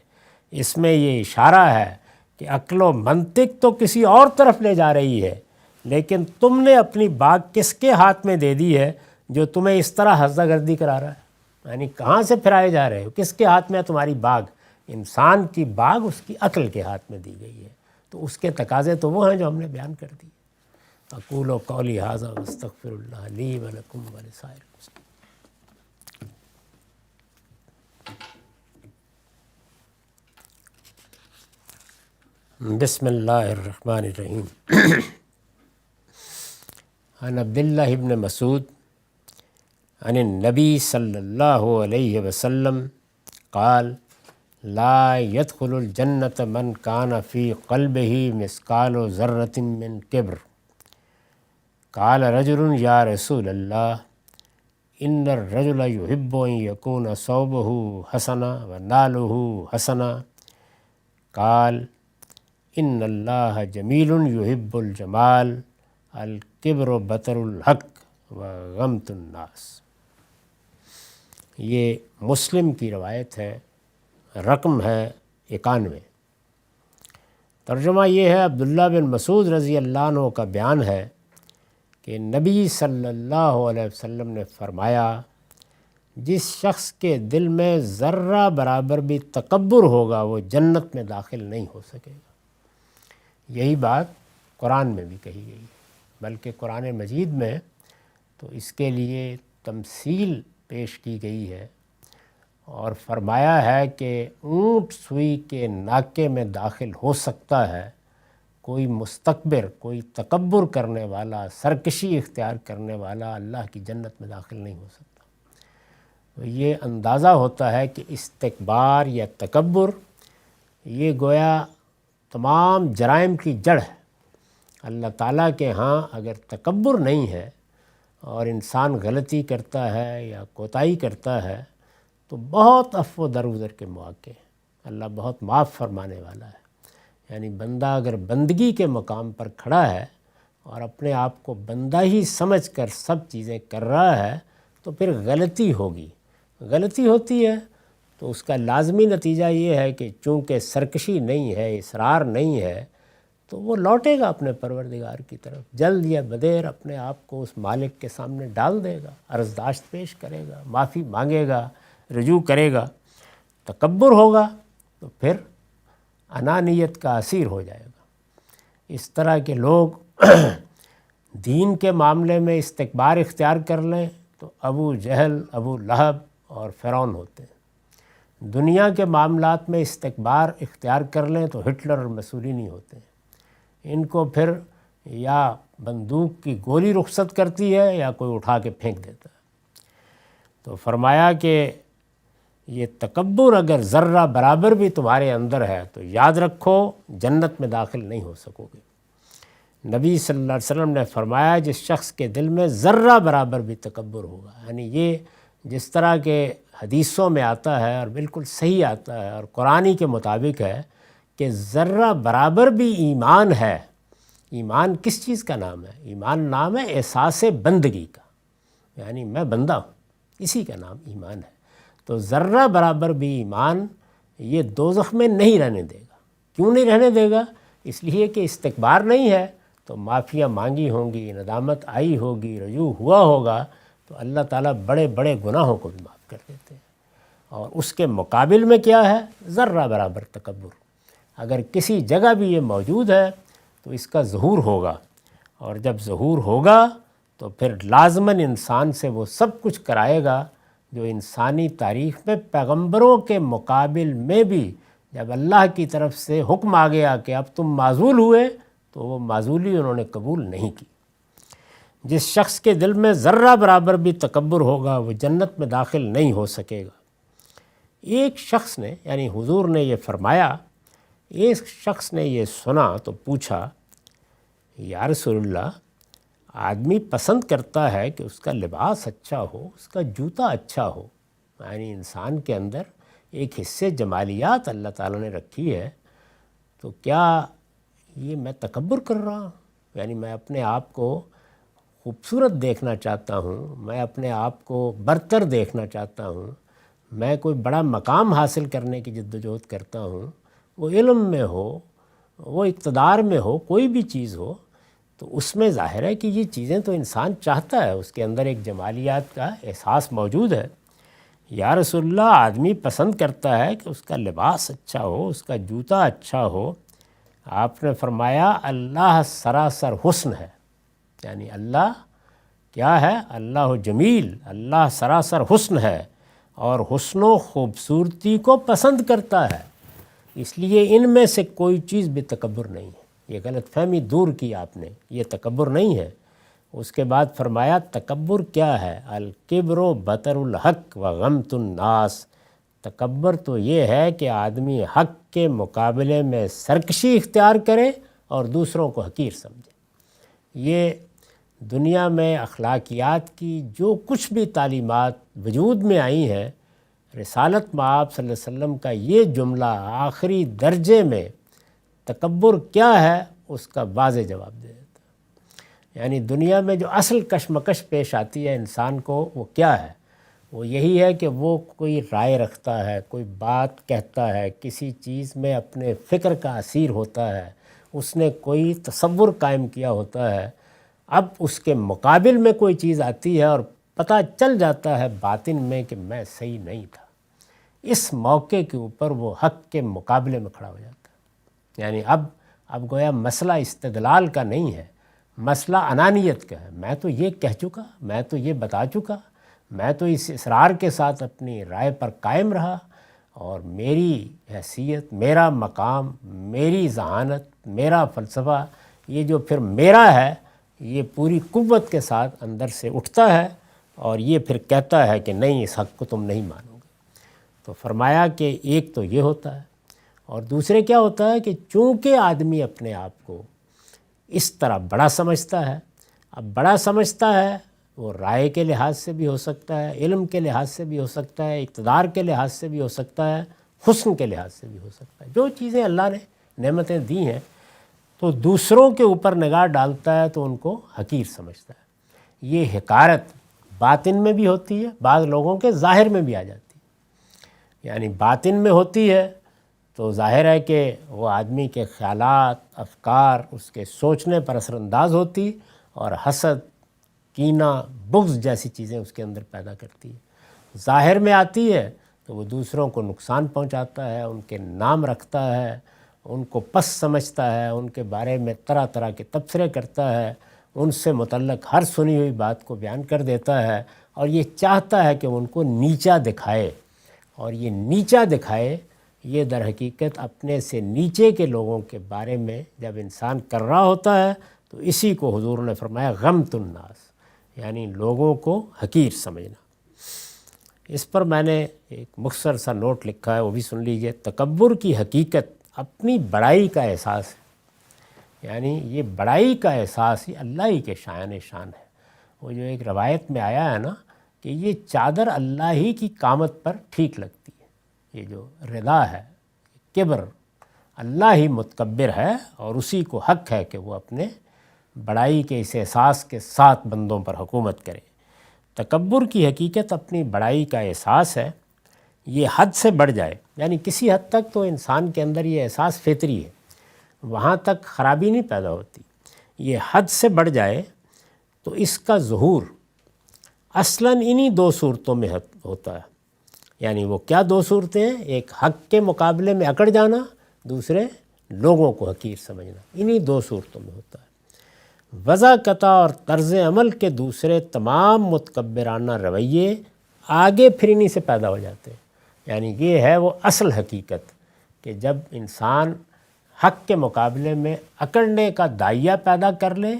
اس میں یہ اشارہ ہے کہ عقل و منطق تو کسی اور طرف لے جا رہی ہے، لیکن تم نے اپنی باغ کس کے ہاتھ میں دے دی ہے جو تمہیں اس طرح ہزہ گردی کرا رہا ہے؟ یعنی کہاں سے پھرائے جا رہے ہو؟ کس کے ہاتھ میں ہے تمہاری باغ؟ انسان کی باغ اس کی عقل کے ہاتھ میں دی گئی ہے، تو اس کے تقاضے تو وہ ہیں جو ہم نے بیان کر دی۔ اقول قولی ھذا واستغفر اللہ لی ولکم ولسائر المسلمین۔ بسم اللہ الرحمن الرحیم۔ عن عبداللہ بن مسعود عن النبی صلی اللہ علیہ وسلم قال لا يدخل الجنت من کان فی قلبہ مثقال ذرۃ من کبر۔ قال رجل یا رسول اللہ ان الرجل يحب ان يكون ثوبه حسنا ونالہ حسنا۔ قال ان اللہ جمیل يحب الجمال الکبر بطر الحق وغمط الناس۔ یہ مسلم کی روایت ہے، رقم ہے 91۔ ترجمہ یہ ہے، عبداللہ بن مسعود رضی اللہ عنہ کا بیان ہے کہ نبی صلی اللہ علیہ وسلم نے فرمایا جس شخص کے دل میں ذرہ برابر بھی تکبر ہوگا وہ جنت میں داخل نہیں ہو سکے گا۔ یہی بات قرآن میں بھی کہی گئی ہے، بلکہ قرآن مجید میں تو اس کے لیے تمثیل پیش کی گئی ہے اور فرمایا ہے کہ اونٹ سوئی کے ناکے میں داخل ہو سکتا ہے، کوئی مستکبر، کوئی تکبر کرنے والا، سرکشی اختیار کرنے والا اللہ کی جنت میں داخل نہیں ہو سکتا۔ تو یہ اندازہ ہوتا ہے کہ استکبار یا تکبر یہ گویا تمام جرائم کی جڑ ہے۔ اللہ تعالیٰ کے ہاں اگر تکبر نہیں ہے اور انسان غلطی کرتا ہے یا کوتاہی کرتا ہے تو بہت عفو درگزر کے مواقع ہیں، اللہ بہت معاف فرمانے والا ہے۔ یعنی بندہ اگر بندگی کے مقام پر کھڑا ہے اور اپنے آپ کو بندہ ہی سمجھ کر سب چیزیں کر رہا ہے تو پھر غلطی ہوگی، غلطی ہوتی ہے تو اس کا لازمی نتیجہ یہ ہے کہ چونکہ سرکشی نہیں ہے، اصرار نہیں ہے، تو وہ لوٹے گا اپنے پروردگار کی طرف، جلد یا بدیر اپنے آپ کو اس مالک کے سامنے ڈال دے گا، عرضداشت پیش کرے گا، معافی مانگے گا، رجوع کرے گا۔ تکبر ہوگا تو پھر انانیت کا اسیر ہو جائے گا۔ اس طرح کے لوگ دین کے معاملے میں استکبار اختیار کر لیں تو ابو جہل، ابو لہب اور فرعون ہوتے ہیں۔ دنیا کے معاملات میں استکبار اختیار کر لیں تو ہٹلر اور مسولینی ہوتے ہیں۔ ان کو پھر یا بندوق کی گولی رخصت کرتی ہے یا کوئی اٹھا کے پھینک دیتا ہے۔ تو فرمایا کہ یہ تکبر اگر ذرہ برابر بھی تمہارے اندر ہے تو یاد رکھو جنت میں داخل نہیں ہو سکو گے۔ نبی صلی اللہ علیہ وسلم نے فرمایا جس شخص کے دل میں ذرہ برابر بھی تکبر ہوگا، یعنی یہ جس طرح کے حدیثوں میں آتا ہے اور بالکل صحیح آتا ہے اور قرآنی کے مطابق ہے کہ ذرہ برابر بھی ایمان ہے۔ ایمان کس چیز کا نام ہے؟ ایمان نام ہے احساس بندگی کا، یعنی میں بندہ ہوں، اسی کا نام ایمان ہے۔ تو ذرہ برابر بھی ایمان یہ دوزخ میں نہیں رہنے دے گا۔ کیوں نہیں رہنے دے گا؟ اس لیے کہ استکبار نہیں ہے تو معافیاں مانگی ہوں گی، ندامت آئی ہوگی، رجوع ہوا ہوگا، تو اللہ تعالیٰ بڑے بڑے گناہوں کو بھی معاف کر دیتے ہیں۔ اور اس کے مقابل میں کیا ہے؟ ذرہ برابر تکبر۔ اگر کسی جگہ بھی یہ موجود ہے تو اس کا ظہور ہوگا، اور جب ظہور ہوگا تو پھر لازماً انسان سے وہ سب کچھ کرائے گا جو انسانی تاریخ میں پیغمبروں کے مقابل میں بھی جب اللہ کی طرف سے حکم آ گیا کہ اب تم معزول ہوئے تو وہ معزولی انہوں نے قبول نہیں کی۔ جس شخص کے دل میں ذرہ برابر بھی تکبر ہوگا وہ جنت میں داخل نہیں ہو سکے گا۔ ایک شخص نے، یعنی حضور نے یہ فرمایا، ایک شخص نے یہ سنا تو پوچھا یا رسول اللہ، آدمی پسند کرتا ہے کہ اس کا لباس اچھا ہو، اس کا جوتا اچھا ہو، یعنی انسان کے اندر ایک حصے جمالیات اللہ تعالیٰ نے رکھی ہے، تو کیا یہ میں تکبر کر رہا ہوں؟ یعنی میں اپنے آپ کو خوبصورت دیکھنا چاہتا ہوں، میں اپنے آپ کو برتر دیکھنا چاہتا ہوں، میں کوئی بڑا مقام حاصل کرنے کی جدوجہد کرتا ہوں، وہ علم میں ہو، وہ اقتدار میں ہو، کوئی بھی چیز ہو، تو اس میں ظاہر ہے کہ یہ چیزیں تو انسان چاہتا ہے، اس کے اندر ایک جمالیات کا احساس موجود ہے۔ یا رسول اللہ، آدمی پسند کرتا ہے کہ اس کا لباس اچھا ہو، اس کا جوتا اچھا ہو۔ آپ نے فرمایا اللہ سراسر حسن ہے، یعنی اللہ کیا ہے؟ اللہ جمیل، اللہ سراسر حسن ہے اور حسن و خوبصورتی کو پسند کرتا ہے، اس لیے ان میں سے کوئی چیز بھی تکبر نہیں ہے۔ یہ غلط فہمی دور کی آپ نے، یہ تکبر نہیں ہے۔ اس کے بعد فرمایا تکبر کیا ہے؟ الکبر و بطر الحق و غمت الناس، تکبر تو یہ ہے کہ آدمی حق کے مقابلے میں سرکشی اختیار کرے اور دوسروں کو حقیر سمجھے۔ یہ دنیا میں اخلاقیات کی جو کچھ بھی تعلیمات وجود میں آئی ہیں، رسالت مآب صلی اللہ علیہ وسلم کا یہ جملہ آخری درجے میں تکبر کیا ہے اس کا واضح جواب دے دیتا ہے۔ یعنی دنیا میں جو اصل کشمکش پیش آتی ہے انسان کو، وہ کیا ہے؟ وہ یہی ہے کہ وہ کوئی رائے رکھتا ہے، کوئی بات کہتا ہے، کسی چیز میں اپنے فکر کا اسیر ہوتا ہے، اس نے کوئی تصور قائم کیا ہوتا ہے، اب اس کے مقابل میں کوئی چیز آتی ہے اور پتہ چل جاتا ہے باطن میں کہ میں صحیح نہیں تھا، اس موقع کے اوپر وہ حق کے مقابلے میں کھڑا ہو جاتا ہے۔ یعنی اب گویا مسئلہ استدلال کا نہیں ہے، مسئلہ انانیت کا ہے۔ میں تو یہ کہہ چکا، میں تو یہ بتا چکا، میں تو اس اصرار کے ساتھ اپنی رائے پر قائم رہا، اور میری حیثیت، میرا مقام، میری ذہانت، میرا فلسفہ، یہ جو پھر میرا ہے، یہ پوری قوت کے ساتھ اندر سے اٹھتا ہے اور یہ پھر کہتا ہے کہ نہیں، اس حق کو تم نہیں مانو گے۔ تو فرمایا کہ ایک تو یہ ہوتا ہے، اور دوسرے کیا ہوتا ہے کہ چونکہ آدمی اپنے آپ کو اس طرح بڑا سمجھتا ہے، اب بڑا سمجھتا ہے وہ رائے کے لحاظ سے بھی ہو سکتا ہے، علم کے لحاظ سے بھی ہو سکتا ہے، اقتدار کے لحاظ سے بھی ہو سکتا ہے، حسن کے لحاظ سے بھی ہو سکتا ہے، جو چیزیں اللہ نے نعمتیں دی ہیں، تو دوسروں کے اوپر نگاہ ڈالتا ہے تو ان کو حقیر سمجھتا ہے۔ یہ حقارت باطن میں بھی ہوتی ہے، بعض لوگوں کے ظاہر میں بھی آ جاتی ہے۔ یعنی باطن میں ہوتی ہے تو ظاہر ہے کہ وہ آدمی کے خیالات، افکار، اس کے سوچنے پر اثر انداز ہوتی، اور حسد، کینہ، بغض جیسی چیزیں اس کے اندر پیدا کرتی ہے۔ ظاہر میں آتی ہے تو وہ دوسروں کو نقصان پہنچاتا ہے، ان کے نام رکھتا ہے، ان کو پس سمجھتا ہے، ان کے بارے میں طرح طرح کے تبصرے کرتا ہے، ان سے متعلق ہر سنی ہوئی بات کو بیان کر دیتا ہے، اور یہ چاہتا ہے کہ ان کو نیچا دکھائے، اور یہ نیچا دکھائے، یہ در حقیقت اپنے سے نیچے کے لوگوں کے بارے میں جب انسان کر رہا ہوتا ہے تو اسی کو حضور نے فرمایا غمت الناس، یعنی لوگوں کو حقیر سمجھنا۔ اس پر میں نے ایک مختصر سا نوٹ لکھا ہے، وہ بھی سن لیجئے۔ تکبر کی حقیقت اپنی بڑائی کا احساس ہے، یعنی یہ بڑائی کا احساس ہی اللہ ہی کے شایان شان ہے۔ وہ جو ایک روایت میں آیا ہے نا کہ یہ چادر اللہ ہی کی قامت پر ٹھیک لگتی ہے، یہ جو رضا ہے، کبر، اللہ ہی متکبر ہے اور اسی کو حق ہے کہ وہ اپنے بڑائی کے اس احساس کے ساتھ بندوں پر حکومت کرے۔ تکبر کی حقیقت اپنی بڑائی کا احساس ہے، یہ حد سے بڑھ جائے، یعنی کسی حد تک تو انسان کے اندر یہ احساس فطری ہے، وہاں تک خرابی نہیں پیدا ہوتی۔ یہ حد سے بڑھ جائے تو اس کا ظہور اصلاً انہی دو صورتوں میں ہوتا ہے۔ یعنی وہ کیا دو صورتیں ہیں؟ ایک حق کے مقابلے میں اکڑ جانا، دوسرے لوگوں کو حقیر سمجھنا، انہی دو صورتوں میں ہوتا ہے۔ وضاقتہ اور طرز عمل کے دوسرے تمام متکبرانہ رویے آگے پھر انہی سے پیدا ہو جاتے ہیں۔ یعنی یہ ہے وہ اصل حقیقت کہ جب انسان حق کے مقابلے میں اکڑنے کا داعیہ پیدا کر لے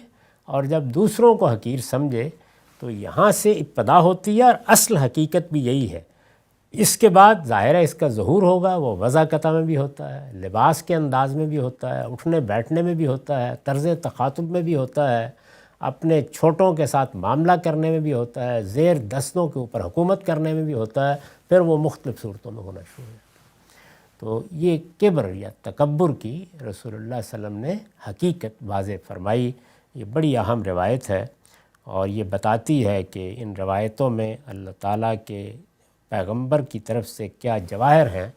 اور جب دوسروں کو حقیر سمجھے تو یہاں سے ابتدا ہوتی ہے، اور اصل حقیقت بھی یہی ہے۔ اس کے بعد ظاہر ہے اس کا ظہور ہوگا، وہ وضاقتہ میں بھی ہوتا ہے، لباس کے انداز میں بھی ہوتا ہے، اٹھنے بیٹھنے میں بھی ہوتا ہے، طرز تخاطب میں بھی ہوتا ہے، اپنے چھوٹوں کے ساتھ معاملہ کرنے میں بھی ہوتا ہے، زیر دستوں کے اوپر حکومت کرنے میں بھی ہوتا ہے، پھر وہ مختلف صورتوں میں ہونا شروع ہے۔ تو یہ کبر یا تکبر کی رسول اللہ صلی اللہ علیہ وسلم نے حقیقت واضح فرمائی۔ یہ بڑی اہم روایت ہے اور یہ بتاتی ہے کہ ان روایتوں میں اللہ تعالیٰ کے پیغمبر کی طرف سے کیا جواہر ہیں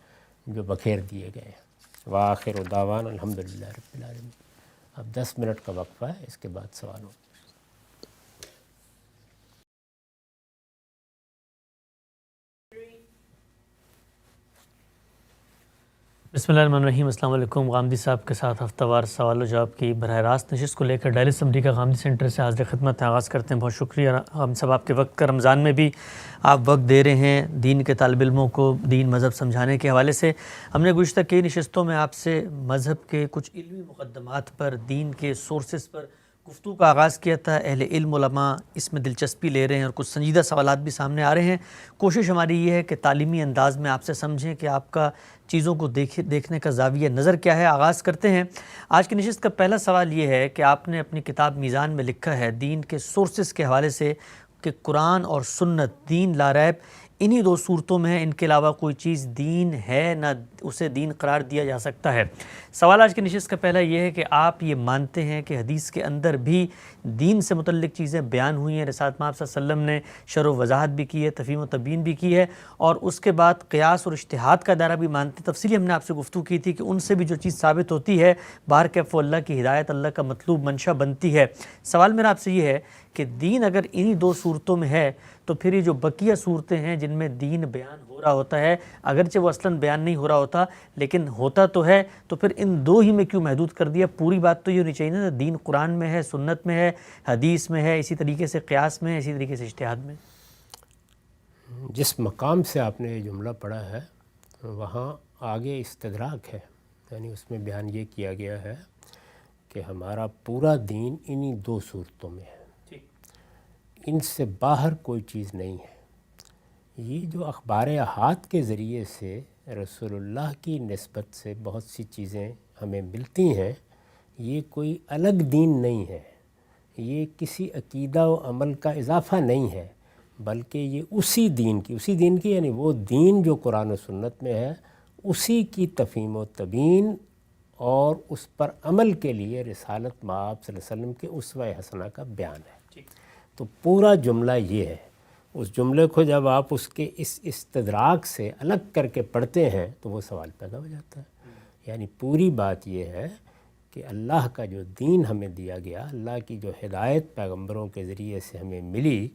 جو بکھیر دیے گئے ہیں۔ وآخر دعوانا الحمدللہ رب العالمین۔ اب 10 منٹ کا وقفہ ہے، اس کے بعد سوال ہوگا۔ بسم اللہ الرحمن الرحیم۔ السلام علیکم۔ غامدی صاحب کے ساتھ ہفتہ وار سوال و جواب کی براہ راست نشست کو لے کر ڈائل اسمبلی کا غامدی سینٹر سے حاضر خدمت آغاز کرتے ہیں۔ بہت شکریہ ہم سب آپ کے وقت کا، رمضان میں بھی آپ وقت دے رہے ہیں دین کے طالب علموں کو دین مذہب سمجھانے کے حوالے سے۔ ہم نے گزشتہ کئی نشستوں میں آپ سے مذہب کے کچھ علمی مقدمات پر، دین کے سورسز پر گفتگو کا آغاز کیا تھا۔ اہل علم علماء اس میں دلچسپی لے رہے ہیں اور کچھ سنجیدہ سوالات بھی سامنے آ رہے ہیں۔ کوشش ہماری یہ ہے کہ تعلیمی انداز میں آپ سے سمجھیں کہ آپ کا چیزوں کو دیکھنے کا زاویہ نظر کیا ہے۔ آغاز کرتے ہیں۔ آج کی نشست کا پہلا سوال یہ ہے کہ آپ نے اپنی کتاب میزان میں لکھا ہے دین کے سورسز کے حوالے سے کہ قرآن اور سنت دین لا ریب انہی دو صورتوں میں ہے، ان کے علاوہ کوئی چیز دین ہے نہ اسے دین قرار دیا جا سکتا ہے۔ سوال آج کی نشست کا پہلا یہ ہے کہ آپ یہ مانتے ہیں کہ حدیث کے اندر بھی دین سے متعلق چیزیں بیان ہوئی ہیں، رسالت مآب صلی اللہ علیہ وسلم نے شرح و وضاحت بھی کی ہے، تفہیم و تبیین بھی کی ہے، اور اس کے بعد قیاس اور اجتہاد کا دائرہ بھی مانتے ہیں۔ تفصیلی ہم نے آپ سے گفتگو کی تھی کہ ان سے بھی جو چیز ثابت ہوتی ہے باہر کیف اللہ کی ہدایت، اللہ کا مطلوب منشا بنتی ہے۔ سوال میرا آپ سے یہ ہے کہ دین اگر انہی دو صورتوں میں ہے تو پھر یہ جو بقیہ صورتیں ہیں جن میں دین بیان ہو رہا ہوتا ہے، اگرچہ وہ اصلاً بیان نہیں ہو رہا ہوتا لیکن ہوتا تو ہے، تو پھر ان دو ہی میں کیوں محدود کر دیا؟ پوری بات تو یہ ہونی چاہیے نا، دین قرآن میں ہے، سنت میں ہے، حدیث میں ہے، اسی طریقے سے قیاس میں ہے، اسی طریقے سے اجتہاد میں۔ جس مقام سے آپ نے یہ جملہ پڑھا ہے وہاں آگے استدراک ہے، یعنی اس میں بیان یہ کیا گیا ہے کہ ہمارا پورا دین انہی دو صورتوں میں ہے، ان سے باہر کوئی چیز نہیں ہے۔ یہ جو اخبار احاد کے ذریعے سے رسول اللہ کی نسبت سے بہت سی چیزیں ہمیں ملتی ہیں، یہ کوئی الگ دین نہیں ہے، یہ کسی عقیدہ و عمل کا اضافہ نہیں ہے، بلکہ یہ اسی دین کی یعنی وہ دین جو قرآن و سنت میں ہے اسی کی تفہیم و تبیین اور اس پر عمل کے لیے رسالت مآب صلی اللہ علیہ وسلم کے اسوہ حسنہ کا بیان ہے۔ تو پورا جملہ یہ ہے۔ اس جملے کو جب آپ اس کے اس استدراک سے الگ کر کے پڑھتے ہیں تو وہ سوال پیدا ہو جاتا ہے۔ یعنی پوری بات یہ ہے کہ اللہ کا جو دین ہمیں دیا گیا، اللہ کی جو ہدایت پیغمبروں کے ذریعے سے ہمیں ملی،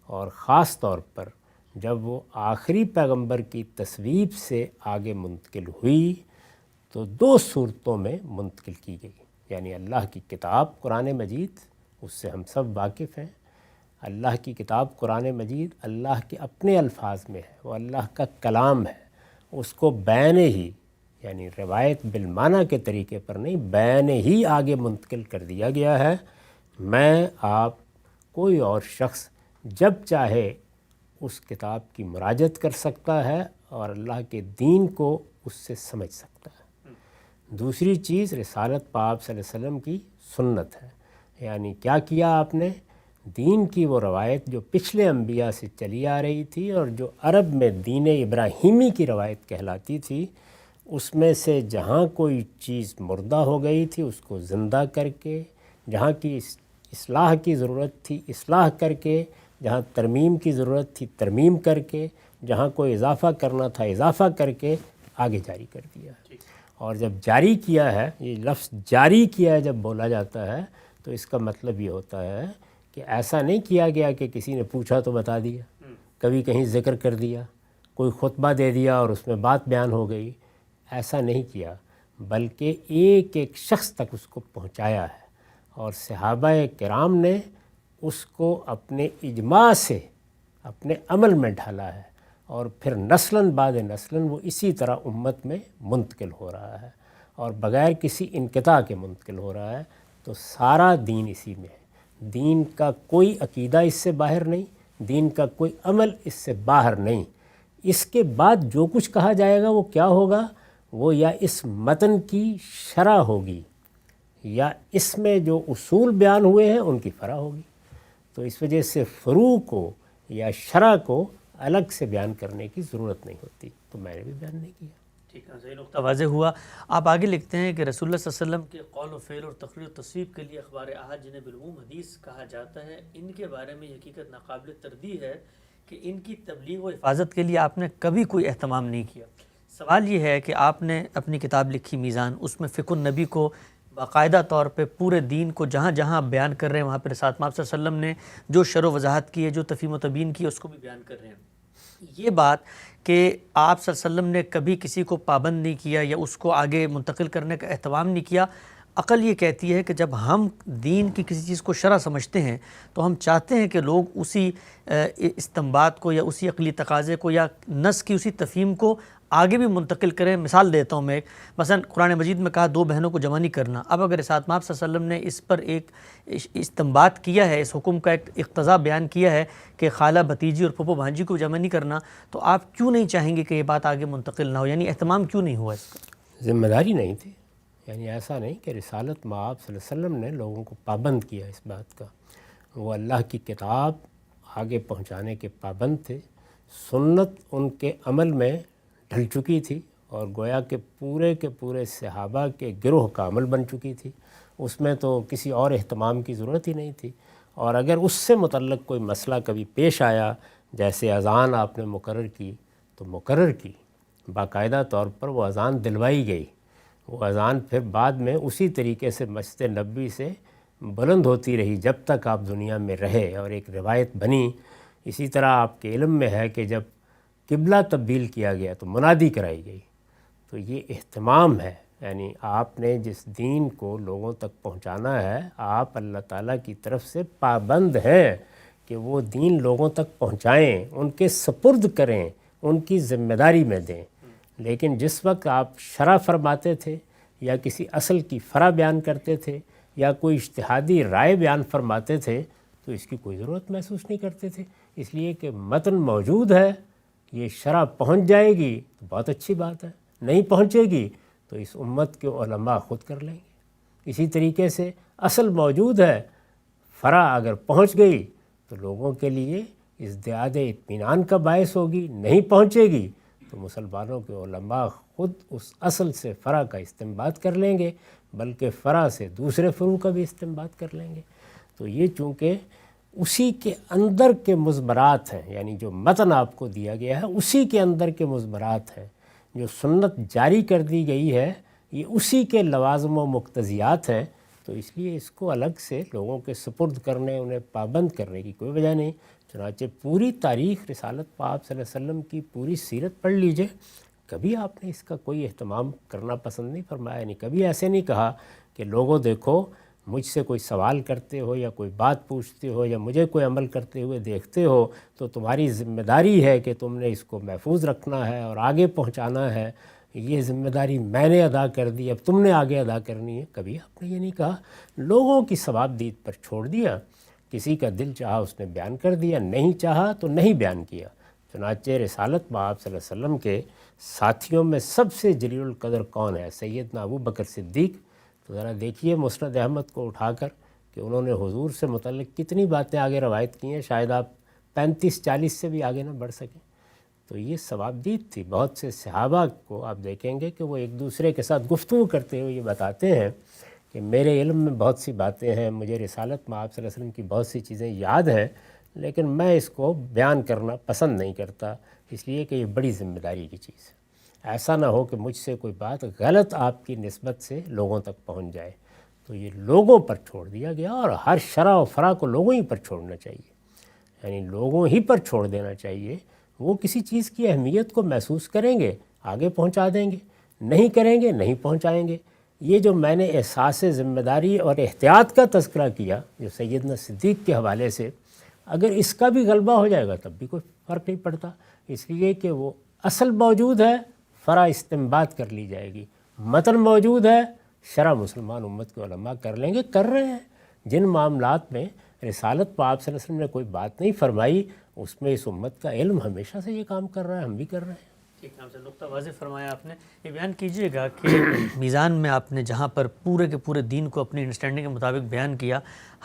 اور خاص طور پر جب وہ آخری پیغمبر کی تصویب سے آگے منتقل ہوئی تو دو صورتوں میں منتقل کی گئی، یعنی اللہ کی کتاب قرآن مجید، اس سے ہم سب واقف ہیں۔ اللہ کی کتاب قرآن مجید اللہ کے اپنے الفاظ میں ہے، وہ اللہ کا کلام ہے، اس کو بین ہی یعنی روایت بالمعنی کے طریقے پر نہیں، بین ہی آگے منتقل کر دیا گیا ہے۔ میں، آپ، کوئی اور شخص جب چاہے اس کتاب کی مراجعت کر سکتا ہے اور اللہ کے دین کو اس سے سمجھ سکتا ہے۔ دوسری چیز رسالت پاک صلی اللہ علیہ وسلم کی سنت ہے، یعنی کیا کیا آپ نے؟ دین کی وہ روایت جو پچھلے انبیاء سے چلی آ رہی تھی اور جو عرب میں دین ابراہیمی کی روایت کہلاتی تھی، اس میں سے جہاں کوئی چیز مردہ ہو گئی تھی اس کو زندہ کر کے، جہاں کی اصلاح کی ضرورت تھی اصلاح کر کے، جہاں ترمیم کی ضرورت تھی ترمیم کر کے، جہاں کوئی اضافہ کرنا تھا اضافہ کر کے آگے جاری کر دیا ہے۔ اور جب جاری کیا ہے، یہ لفظ جاری کیا ہے جب بولا جاتا ہے تو اس کا مطلب یہ ہوتا ہے کہ ایسا نہیں کیا گیا کہ کسی نے پوچھا تو بتا دیا، کبھی کہیں ذکر کر دیا، کوئی خطبہ دے دیا اور اس میں بات بیان ہو گئی، ایسا نہیں کیا، بلکہ ایک ایک شخص تک اس کو پہنچایا ہے، اور صحابہ کرام نے اس کو اپنے اجماع سے اپنے عمل میں ڈھالا ہے، اور پھر نسلاً بعد نسلاً وہ اسی طرح امت میں منتقل ہو رہا ہے، اور بغیر کسی انقطاع کے منتقل ہو رہا ہے۔ تو سارا دین اسی میں ہے، دین کا کوئی عقیدہ اس سے باہر نہیں، دین کا کوئی عمل اس سے باہر نہیں۔ اس کے بعد جو کچھ کہا جائے گا وہ کیا ہوگا؟ وہ یا اس متن کی شرح ہوگی یا اس میں جو اصول بیان ہوئے ہیں ان کی فرع ہوگی. تو اس وجہ سے فروع کو یا شرع کو الگ سے بیان کرنے کی ضرورت نہیں ہوتی. تو میں نے بھی بیان نہیں کیا. ٹھیک ہے، صحیح نقطہ واضح ہوا. آپ آگے لکھتے ہیں کہ رسول اللہ صلی اللہ علیہ وسلم کے قول و فعل اور تقریر و تصویب کے لیے اخبار احاد جنہیں بالعموم حدیث کہا جاتا ہے، ان کے بارے میں حقیقت ناقابل تردید ہے کہ ان کی تبلیغ و حفاظت کے لیے آپ نے کبھی کوئی اہتمام نہیں کیا. سوال یہ ہے کہ آپ نے اپنی کتاب لکھی میزان، اس میں فقہ النبی کو باقاعدہ طور پہ پورے دین کو جہاں جہاں بیان کر رہے ہیں وہاں پہ رسالت مآب صلی اللہ علیہ وسلم نے جو شرح و وضاحت کی ہے، جو تفہیم و تبیین کی ہے، اس کو بھی بیان کر رہے ہیں. یہ بات کہ آپ صلی اللہ علیہ وسلم نے کبھی کسی کو پابند نہیں کیا یا اس کو آگے منتقل کرنے کا اہتمام نہیں کیا، عقل یہ کہتی ہے کہ جب ہم دین کی کسی چیز کو شرع سمجھتے ہیں تو ہم چاہتے ہیں کہ لوگ اسی استنباط کو یا اسی عقلی تقاضے کو یا نص کی اسی تفہیم کو آگے بھی منتقل کریں. مثال دیتا ہوں میں، مثلا قرآن مجید میں کہا 2 بہنوں کو جمع نہیں کرنا. اب اگر رسالت مآب صلی اللہ علیہ وسلم نے اس پر ایک استنباط کیا ہے، اس حکم کا ایک اقتضا بیان کیا ہے کہ خالہ بھتیجی اور پھپھو بھانجی کو جمع نہیں کرنا، تو آپ کیوں نہیں چاہیں گے کہ یہ بات آگے منتقل نہ ہو؟ یعنی اہتمام کیوں نہیں ہوا اس کا؟ ذمہ داری نہیں تھی. یعنی ایسا نہیں کہ رسالت مآب صلی اللہ علیہ وسلم نے لوگوں کو پابند کیا اس بات کا. وہ اللہ کی کتاب آگے پہنچانے کے پابند تھے. سنت ان کے عمل میں ڈھل چکی تھی اور گویا کہ پورے صحابہ کے گروہ کا عمل بن چکی تھی. اس میں تو کسی اور اہتمام کی ضرورت ہی نہیں تھی. اور اگر اس سے متعلق کوئی مسئلہ کبھی پیش آیا، جیسے اذان آپ نے مقرر کی، تو مقرر کی باقاعدہ طور پر وہ اذان دلوائی گئی. وہ اذان پھر بعد میں اسی طریقے سے مسجد نبوی سے بلند ہوتی رہی جب تک آپ دنیا میں رہے، اور ایک روایت بنی. اسی طرح آپ کے علم میں ہے کہ جب قبلہ تبدیل کیا گیا تو منادی کرائی گئی. تو یہ اہتمام ہے. یعنی آپ نے جس دین کو لوگوں تک پہنچانا ہے، آپ اللہ تعالیٰ کی طرف سے پابند ہیں کہ وہ دین لوگوں تک پہنچائیں، ان کے سپرد کریں، ان کی ذمہ داری میں دیں. لیکن جس وقت آپ شرع فرماتے تھے یا کسی اصل کی فرع بیان کرتے تھے یا کوئی اجتہادی رائے بیان فرماتے تھے تو اس کی کوئی ضرورت محسوس نہیں کرتے تھے. اس لیے کہ متن موجود ہے، یہ شرع پہنچ جائے گی تو بہت اچھی بات ہے، نہیں پہنچے گی تو اس امت کے علماء خود کر لیں گے. اسی طریقے سے اصل موجود ہے، فرع اگر پہنچ گئی تو لوگوں کے لیے ازدیاد اطمینان کا باعث ہوگی. نہیں پہنچے گی تو مسلمانوں کے علماء خود اس اصل سے فرع کا استنباط کر لیں گے، بلکہ فرع سے دوسرے فروع کا بھی استنباط کر لیں گے. تو یہ چونکہ اسی کے اندر کے مضمرات ہیں، یعنی جو متن آپ کو دیا گیا ہے اسی کے اندر کے مضمرات ہیں. جو سنت جاری کر دی گئی ہے یہ اسی کے لوازم و مقتضیات ہیں. تو اس لیے اس کو الگ سے لوگوں کے سپرد کرنے، انہیں پابند کرنے کی کوئی وجہ نہیں. چنانچہ پوری تاریخ رسالت پاک صلی اللہ علیہ وسلم کی پوری سیرت پڑھ لیجئے، کبھی آپ نے اس کا کوئی اہتمام کرنا پسند نہیں فرمایا. نہیں، کبھی ایسے نہیں کہا کہ لوگوں دیکھو مجھ سے کوئی سوال کرتے ہو یا کوئی بات پوچھتے ہو یا مجھے کوئی عمل کرتے ہوئے دیکھتے ہو تو تمہاری ذمہ داری ہے کہ تم نے اس کو محفوظ رکھنا ہے اور آگے پہنچانا ہے. یہ ذمہ داری میں نے ادا کر دی، اب تم نے آگے ادا کرنی ہے. کبھی آپ نے یہ نہیں کہا. لوگوں کی ثواب دید پر چھوڑ دیا. کسی کا دل چاہا اس نے بیان کر دیا، نہیں چاہا تو نہیں بیان کیا. چنانچہ رسالت مآب صلی اللہ علیہ وسلم کے ساتھیوں میں سب سے جلیل القدر کون ہے؟ سیدنا ابو بکر صدیق. تو ذرا دیکھیے مسند احمد کو اٹھا کر کہ انہوں نے حضور سے متعلق کتنی باتیں آگے روایت کی ہیں. شاید آپ 35-40 سے بھی آگے نہ بڑھ سکیں. تو یہ ثوابدید تھی. بہت سے صحابہ کو آپ دیکھیں گے کہ وہ ایک دوسرے کے ساتھ گفتگو کرتے ہوئے یہ بتاتے ہیں کہ میرے علم میں بہت سی باتیں ہیں، مجھے رسالت مآب صلی اللہ علیہ وسلم کی بہت سی چیزیں یاد ہیں، لیکن میں اس کو بیان کرنا پسند نہیں کرتا، اس لیے کہ یہ بڑی ذمہ داری کی چیز ہے. ایسا نہ ہو کہ مجھ سے کوئی بات غلط آپ کی نسبت سے لوگوں تک پہنچ جائے. تو یہ لوگوں پر چھوڑ دیا گیا، اور ہر شرع و فرع کو لوگوں ہی پر چھوڑنا چاہیے. یعنی لوگوں ہی پر چھوڑ دینا چاہیے. وہ کسی چیز کی اہمیت کو محسوس کریں گے آگے پہنچا دیں گے، نہیں کریں گے نہیں پہنچائیں گے. یہ جو میں نے احساس ذمہ داری اور احتیاط کا تذکرہ کیا جو سیدنا صدیق کے حوالے سے، اگر اس کا بھی غلبہ ہو جائے گا تب بھی کوئی فرق نہیں پڑتا. اس لیے کہ وہ اصل موجود ہے، فرع استنباط کر لی جائے گی. متن موجود ہے، شرع مسلمان امت کے علماء کر لیں گے، کر رہے ہیں. جن معاملات میں رسالت پاک صلی اللہ علیہ وسلم نے کوئی بات نہیں فرمائی، اس میں اس امت کا علم ہمیشہ سے یہ کام کر رہا ہے، ہم بھی کر رہے ہیں. ٹھیک ہے، سے نقطہ واضح فرمایا آپ نے. یہ بیان کیجئے گا کہ میزان میں آپ نے جہاں پر پورے کے پورے دین کو اپنی انڈرسٹینڈنگ کے مطابق بیان کیا،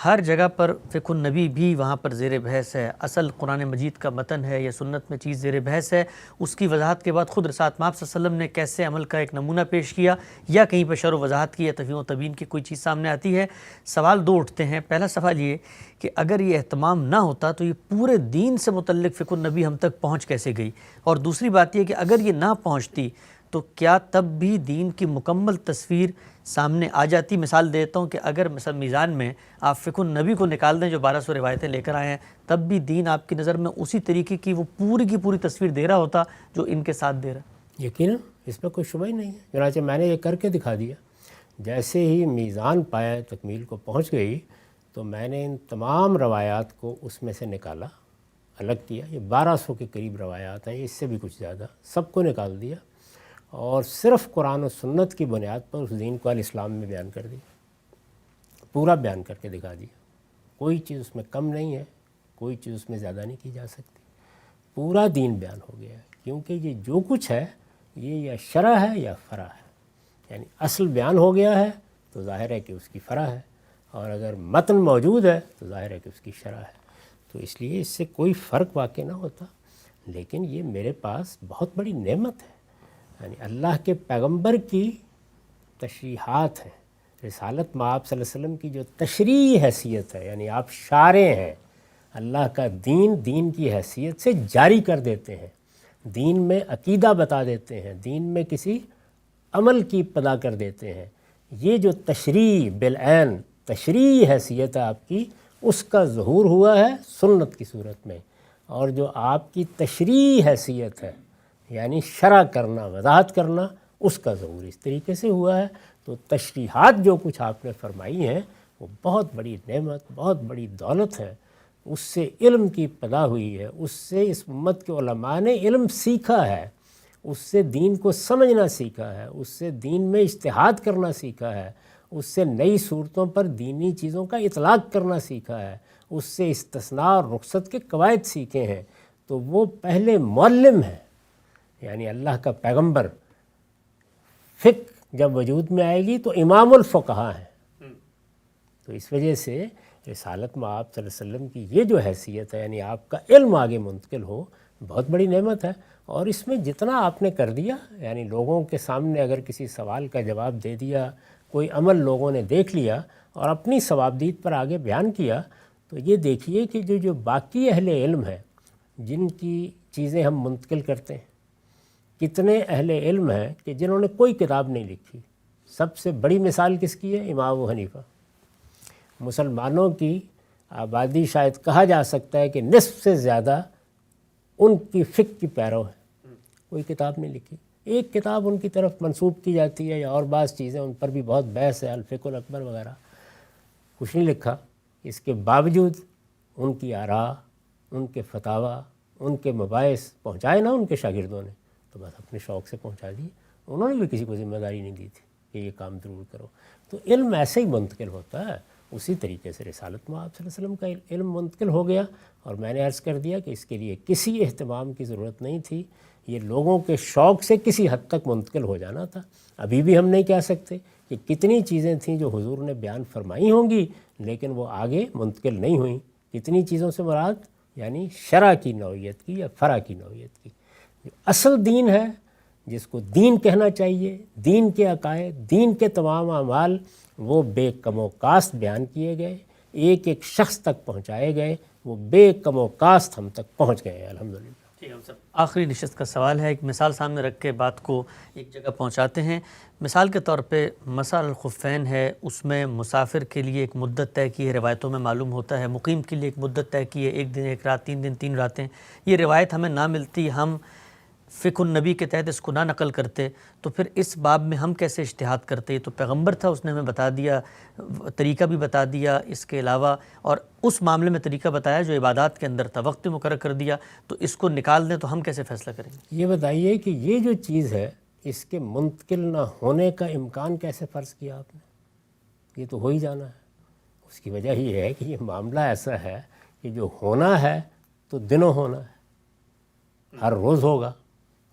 ہر جگہ پر فقہ النبی بھی وہاں پر زیر بحث ہے، اصل قرآن مجید کا متن ہے یا سنت میں چیز زیر بحث ہے. اس کی وضاحت کے بعد خود رسالت مآب صلی اللہ علیہ وسلم نے کیسے عمل کا ایک نمونہ پیش کیا یا کہیں پہ شرح و وضاحت کی یا تفہیم و تبیین کی کوئی چیز سامنے آتی ہے. سوال دو اٹھتے ہیں. پہلا سوال یہ کہ اگر یہ اہتمام نہ ہوتا تو یہ پورے دین سے متعلق فقہ النبی ہم تک پہنچ کیسے گئی؟ اور دوسری بات یہ کہ اگر یہ نہ پہنچتی تو کیا تب بھی دین کی مکمل تصویر سامنے آ جاتی؟ مثال دیتا ہوں کہ اگر مثلا میزان میں آپ فقہ النبی کو نکال دیں جو 1200 روایتیں لے کر آئے ہیں، تب بھی دین آپ کی نظر میں اسی طریقے کی وہ پوری کی پوری تصویر دے رہا ہوتا جو ان کے ساتھ دے رہا؟ یقیناً اس میں کوئی شبہ ہی نہیں ہے. چنانچہ میں نے یہ کر کے دکھا دیا. جیسے ہی میزان پایا تکمیل کو پہنچ گئی تو میں نے ان تمام روایات کو اس میں سے نکالا، الگ کیا. یہ 1200 کے قریب روایات ہیں، اس سے بھی کچھ زیادہ، سب کو نکال دیا اور صرف قرآن و سنت کی بنیاد پر اس دین کو الاسلام میں بیان کر دیا. پورا بیان کر کے دکھا دیا. کوئی چیز اس میں کم نہیں ہے، کوئی چیز اس میں زیادہ نہیں کی جا سکتی. پورا دین بیان ہو گیا ہے، کیونکہ یہ جو کچھ ہے یہ یا شرع ہے یا فرع ہے. یعنی اصل بیان ہو گیا ہے تو ظاہر ہے کہ اس کی فرع ہے، اور اگر متن موجود ہے تو ظاہر ہے کہ اس کی شرع ہے. تو اس لیے اس سے کوئی فرق واقع نہ ہوتا. لیکن یہ میرے پاس بہت بڑی نعمت ہے. یعنی اللہ کے پیغمبر کی تشریحات ہیں، رسالت مآب صلی اللہ علیہ وسلم کی جو تشریعی حیثیت ہے، یعنی آپ شارع ہیں، اللہ کا دین کی حیثیت سے جاری کر دیتے ہیں، دین میں عقیدہ بتا دیتے ہیں، دین میں کسی عمل کی ابتدا کر دیتے ہیں. یہ جو تشریع بالعین تشریعی حیثیت ہے آپ کی، اس کا ظہور ہوا ہے سنت کی صورت میں. اور جو آپ کی تشریعی حیثیت ہے یعنی شرع کرنا، وضاحت کرنا، اس کا ظہور اس طریقے سے ہوا ہے. تو تشریحات جو کچھ آپ نے فرمائی ہیں وہ بہت بڑی نعمت، بہت بڑی دولت ہے. اس سے علم کی ابتدا ہوئی ہے، اس سے اس امت کے علماء نے علم سیکھا ہے، اس سے دین کو سمجھنا سیکھا ہے، اس سے دین میں اجتہاد کرنا سیکھا ہے، اس سے نئی صورتوں پر دینی چیزوں کا اطلاق کرنا سیکھا ہے، اس سے استثناء اور رخصت کے قواعد سیکھے ہیں. تو وہ پہلے معلم ہیں. یعنی اللہ کا پیغمبر، فقہ جب وجود میں آئے گی تو امام الفقہا ہیں. تو اس وجہ سے رسالت مآب صلی اللہ علیہ وسلم کی یہ جو حیثیت ہے، یعنی آپ کا علم آگے منتقل ہو، بہت بڑی نعمت ہے. اور اس میں جتنا آپ نے کر دیا، یعنی لوگوں کے سامنے اگر کسی سوال کا جواب دے دیا، کوئی عمل لوگوں نے دیکھ لیا اور اپنی ثوابدید پر آگے بیان کیا، تو یہ دیکھیے کہ جو باقی اہل علم ہیں جن کی چیزیں ہم منتقل کرتے ہیں، کتنے اہل علم ہیں کہ جنہوں نے کوئی کتاب نہیں لکھی. سب سے بڑی مثال کس کی ہے؟ امام ابو حنیفہ. مسلمانوں کی آبادی شاید کہا جا سکتا ہے کہ نصف سے زیادہ ان کی فقہ کی پیرو ہے، کوئی کتاب نہیں لکھی. ایک کتاب ان کی طرف منسوب کی جاتی ہے یا اور بعض چیزیں ان پر بھی بہت بحث ہے، الفقہ الاکبر وغیرہ، کچھ نہیں لکھا. اس کے باوجود ان کی آراء، ان کے فتاویٰ، ان کے مباحث پہنچائے نا ان کے شاگردوں نے، تو بس اپنے شوق سے پہنچا دیے. انہوں نے بھی کسی کو ذمہ داری نہیں دی تھی کہ یہ کام ضرور کرو. تو علم ایسے ہی منتقل ہوتا ہے. اسی طریقے سے رسالت مآب صلی اللہ علیہ وسلم کا علم منتقل ہو گیا. اور میں نے عرض کر دیا کہ اس کے لیے کسی اہتمام کی ضرورت نہیں تھی. یہ لوگوں کے شوق سے کسی حد تک منتقل ہو جانا تھا. ابھی بھی ہم نہیں کہہ سکتے کہ کتنی چیزیں تھیں جو حضور نے بیان فرمائی ہوں گی لیکن وہ آگے منتقل نہیں ہوئیں. کتنی چیزوں سے مراد یعنی شرع کی نوعیت کی یا فرع کی نوعیت کی. جو اصل دین ہے، جس کو دین کہنا چاہیے، دین کے عقائد، دین کے تمام اعمال، وہ بے کم و کاست بیان کیے گئے، ایک ایک شخص تک پہنچائے گئے. وہ بے کم و کاست ہم تک پہنچ گئے ہیں الحمدللہ. آخری نشست کا سوال ہے، ایک مثال سامنے رکھ کے بات کو ایک جگہ پہنچاتے ہیں. مثال کے طور پہ مسح الخفین ہے، اس میں مسافر کے لیے ایک مدت طے کی ہے، روایتوں میں معلوم ہوتا ہے. مقیم کے لیے ایک مدت طے کی ہے، 1 دن 1 رات، 3 دن 3 راتیں. یہ روایت ہمیں نہ ملتی، ہم فقہ النبی کے تحت اس کو نہ نقل کرتے، تو پھر اس باب میں ہم کیسے اجتہاد کرتے؟ تو پیغمبر تھا، اس نے ہمیں بتا دیا، طریقہ بھی بتا دیا اس کے علاوہ، اور اس معاملے میں طریقہ بتایا جو عبادات کے اندر تھا، وقت مقرر کر دیا. تو اس کو نکال دیں تو ہم کیسے فیصلہ کریں گے؟ یہ بتائیے کہ یہ جو چیز ہے اس کے منتقل نہ ہونے کا امکان کیسے فرض کیا آپ نے؟ یہ تو ہو ہی جانا ہے. اس کی وجہ یہ ہے کہ یہ معاملہ ایسا ہے کہ جو ہونا ہے تو دنوں ہونا ہے، ہر روز ہوگا.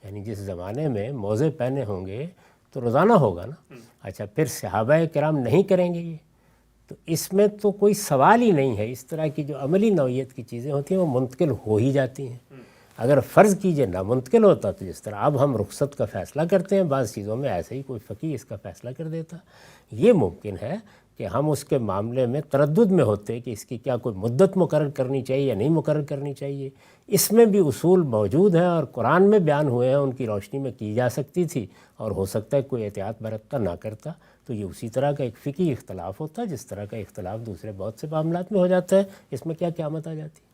یعنی جس زمانے میں موزے پہنے ہوں گے تو روزانہ ہوگا نا. اچھا پھر صحابہ کرام نہیں کریں گے یہ؟ تو اس میں تو کوئی سوال ہی نہیں ہے. اس طرح کی جو عملی نوعیت کی چیزیں ہوتی ہیں وہ منتقل ہو ہی جاتی ہیں. اگر فرض کیجئے نامنتقل ہوتا تو جس طرح اب ہم رخصت کا فیصلہ کرتے ہیں بعض چیزوں میں، ایسے ہی کوئی فقیہ اس کا فیصلہ کر دیتا. یہ ممکن ہے کہ ہم اس کے معاملے میں تردد میں ہوتے کہ اس کی کیا کوئی مدت مقرر کرنی چاہیے یا نہیں مقرر کرنی چاہیے. اس میں بھی اصول موجود ہیں اور قرآن میں بیان ہوئے ہیں، ان کی روشنی میں کی جا سکتی تھی اور ہو سکتا ہے کوئی احتیاط برتتا نہ کرتا تو یہ اسی طرح کا ایک فقہی اختلاف ہوتا ہے جس طرح کا اختلاف دوسرے بہت سے معاملات میں ہو جاتا ہے. اس میں کیا قیامت آ جاتی ہے.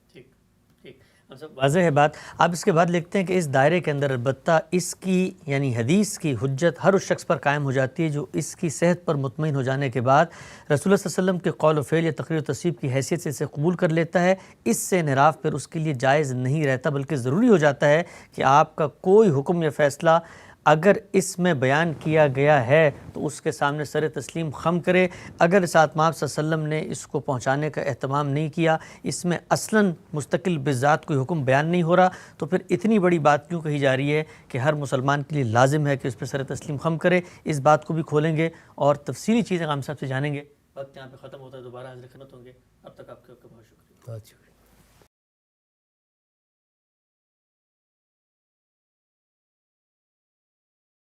واضح ہے بات. آپ اس کے بعد لکھتے ہیں کہ اس دائرے کے اندر البتہ اس کی یعنی حدیث کی حجت ہر اس شخص پر قائم ہو جاتی ہے جو اس کی صحت پر مطمئن ہو جانے کے بعد رسول اللہ صلی اللہ علیہ وسلم کے قول و فعل یا تقریر و تصریب کی حیثیت سے اسے قبول کر لیتا ہے. اس سے انحراف پھر اس کے لیے جائز نہیں رہتا بلکہ ضروری ہو جاتا ہے کہ آپ کا کوئی حکم یا فیصلہ اگر اس میں بیان کیا گیا ہے تو اس کے سامنے سر تسلیم خم کرے. اگر ساتھ مآب صلی اللہ علیہ وسلم نے اس کو پہنچانے کا اہتمام نہیں کیا، اس میں اصلاً مستقل بذات کوئی حکم بیان نہیں ہو رہا، تو پھر اتنی بڑی بات کیوں کہی جا رہی ہے کہ ہر مسلمان کے لیے لازم ہے کہ اس پہ سر تسلیم خم کرے. اس بات کو بھی کھولیں گے اور تفصیلی چیزیں غام صاحب سے جانیں گے. وقت یہاں پہ ختم ہوتا ہے، دوبارہ حاضر خدمت ہوں گے. اب تک آپ کا بہت شکریہ. بہت شکریہ.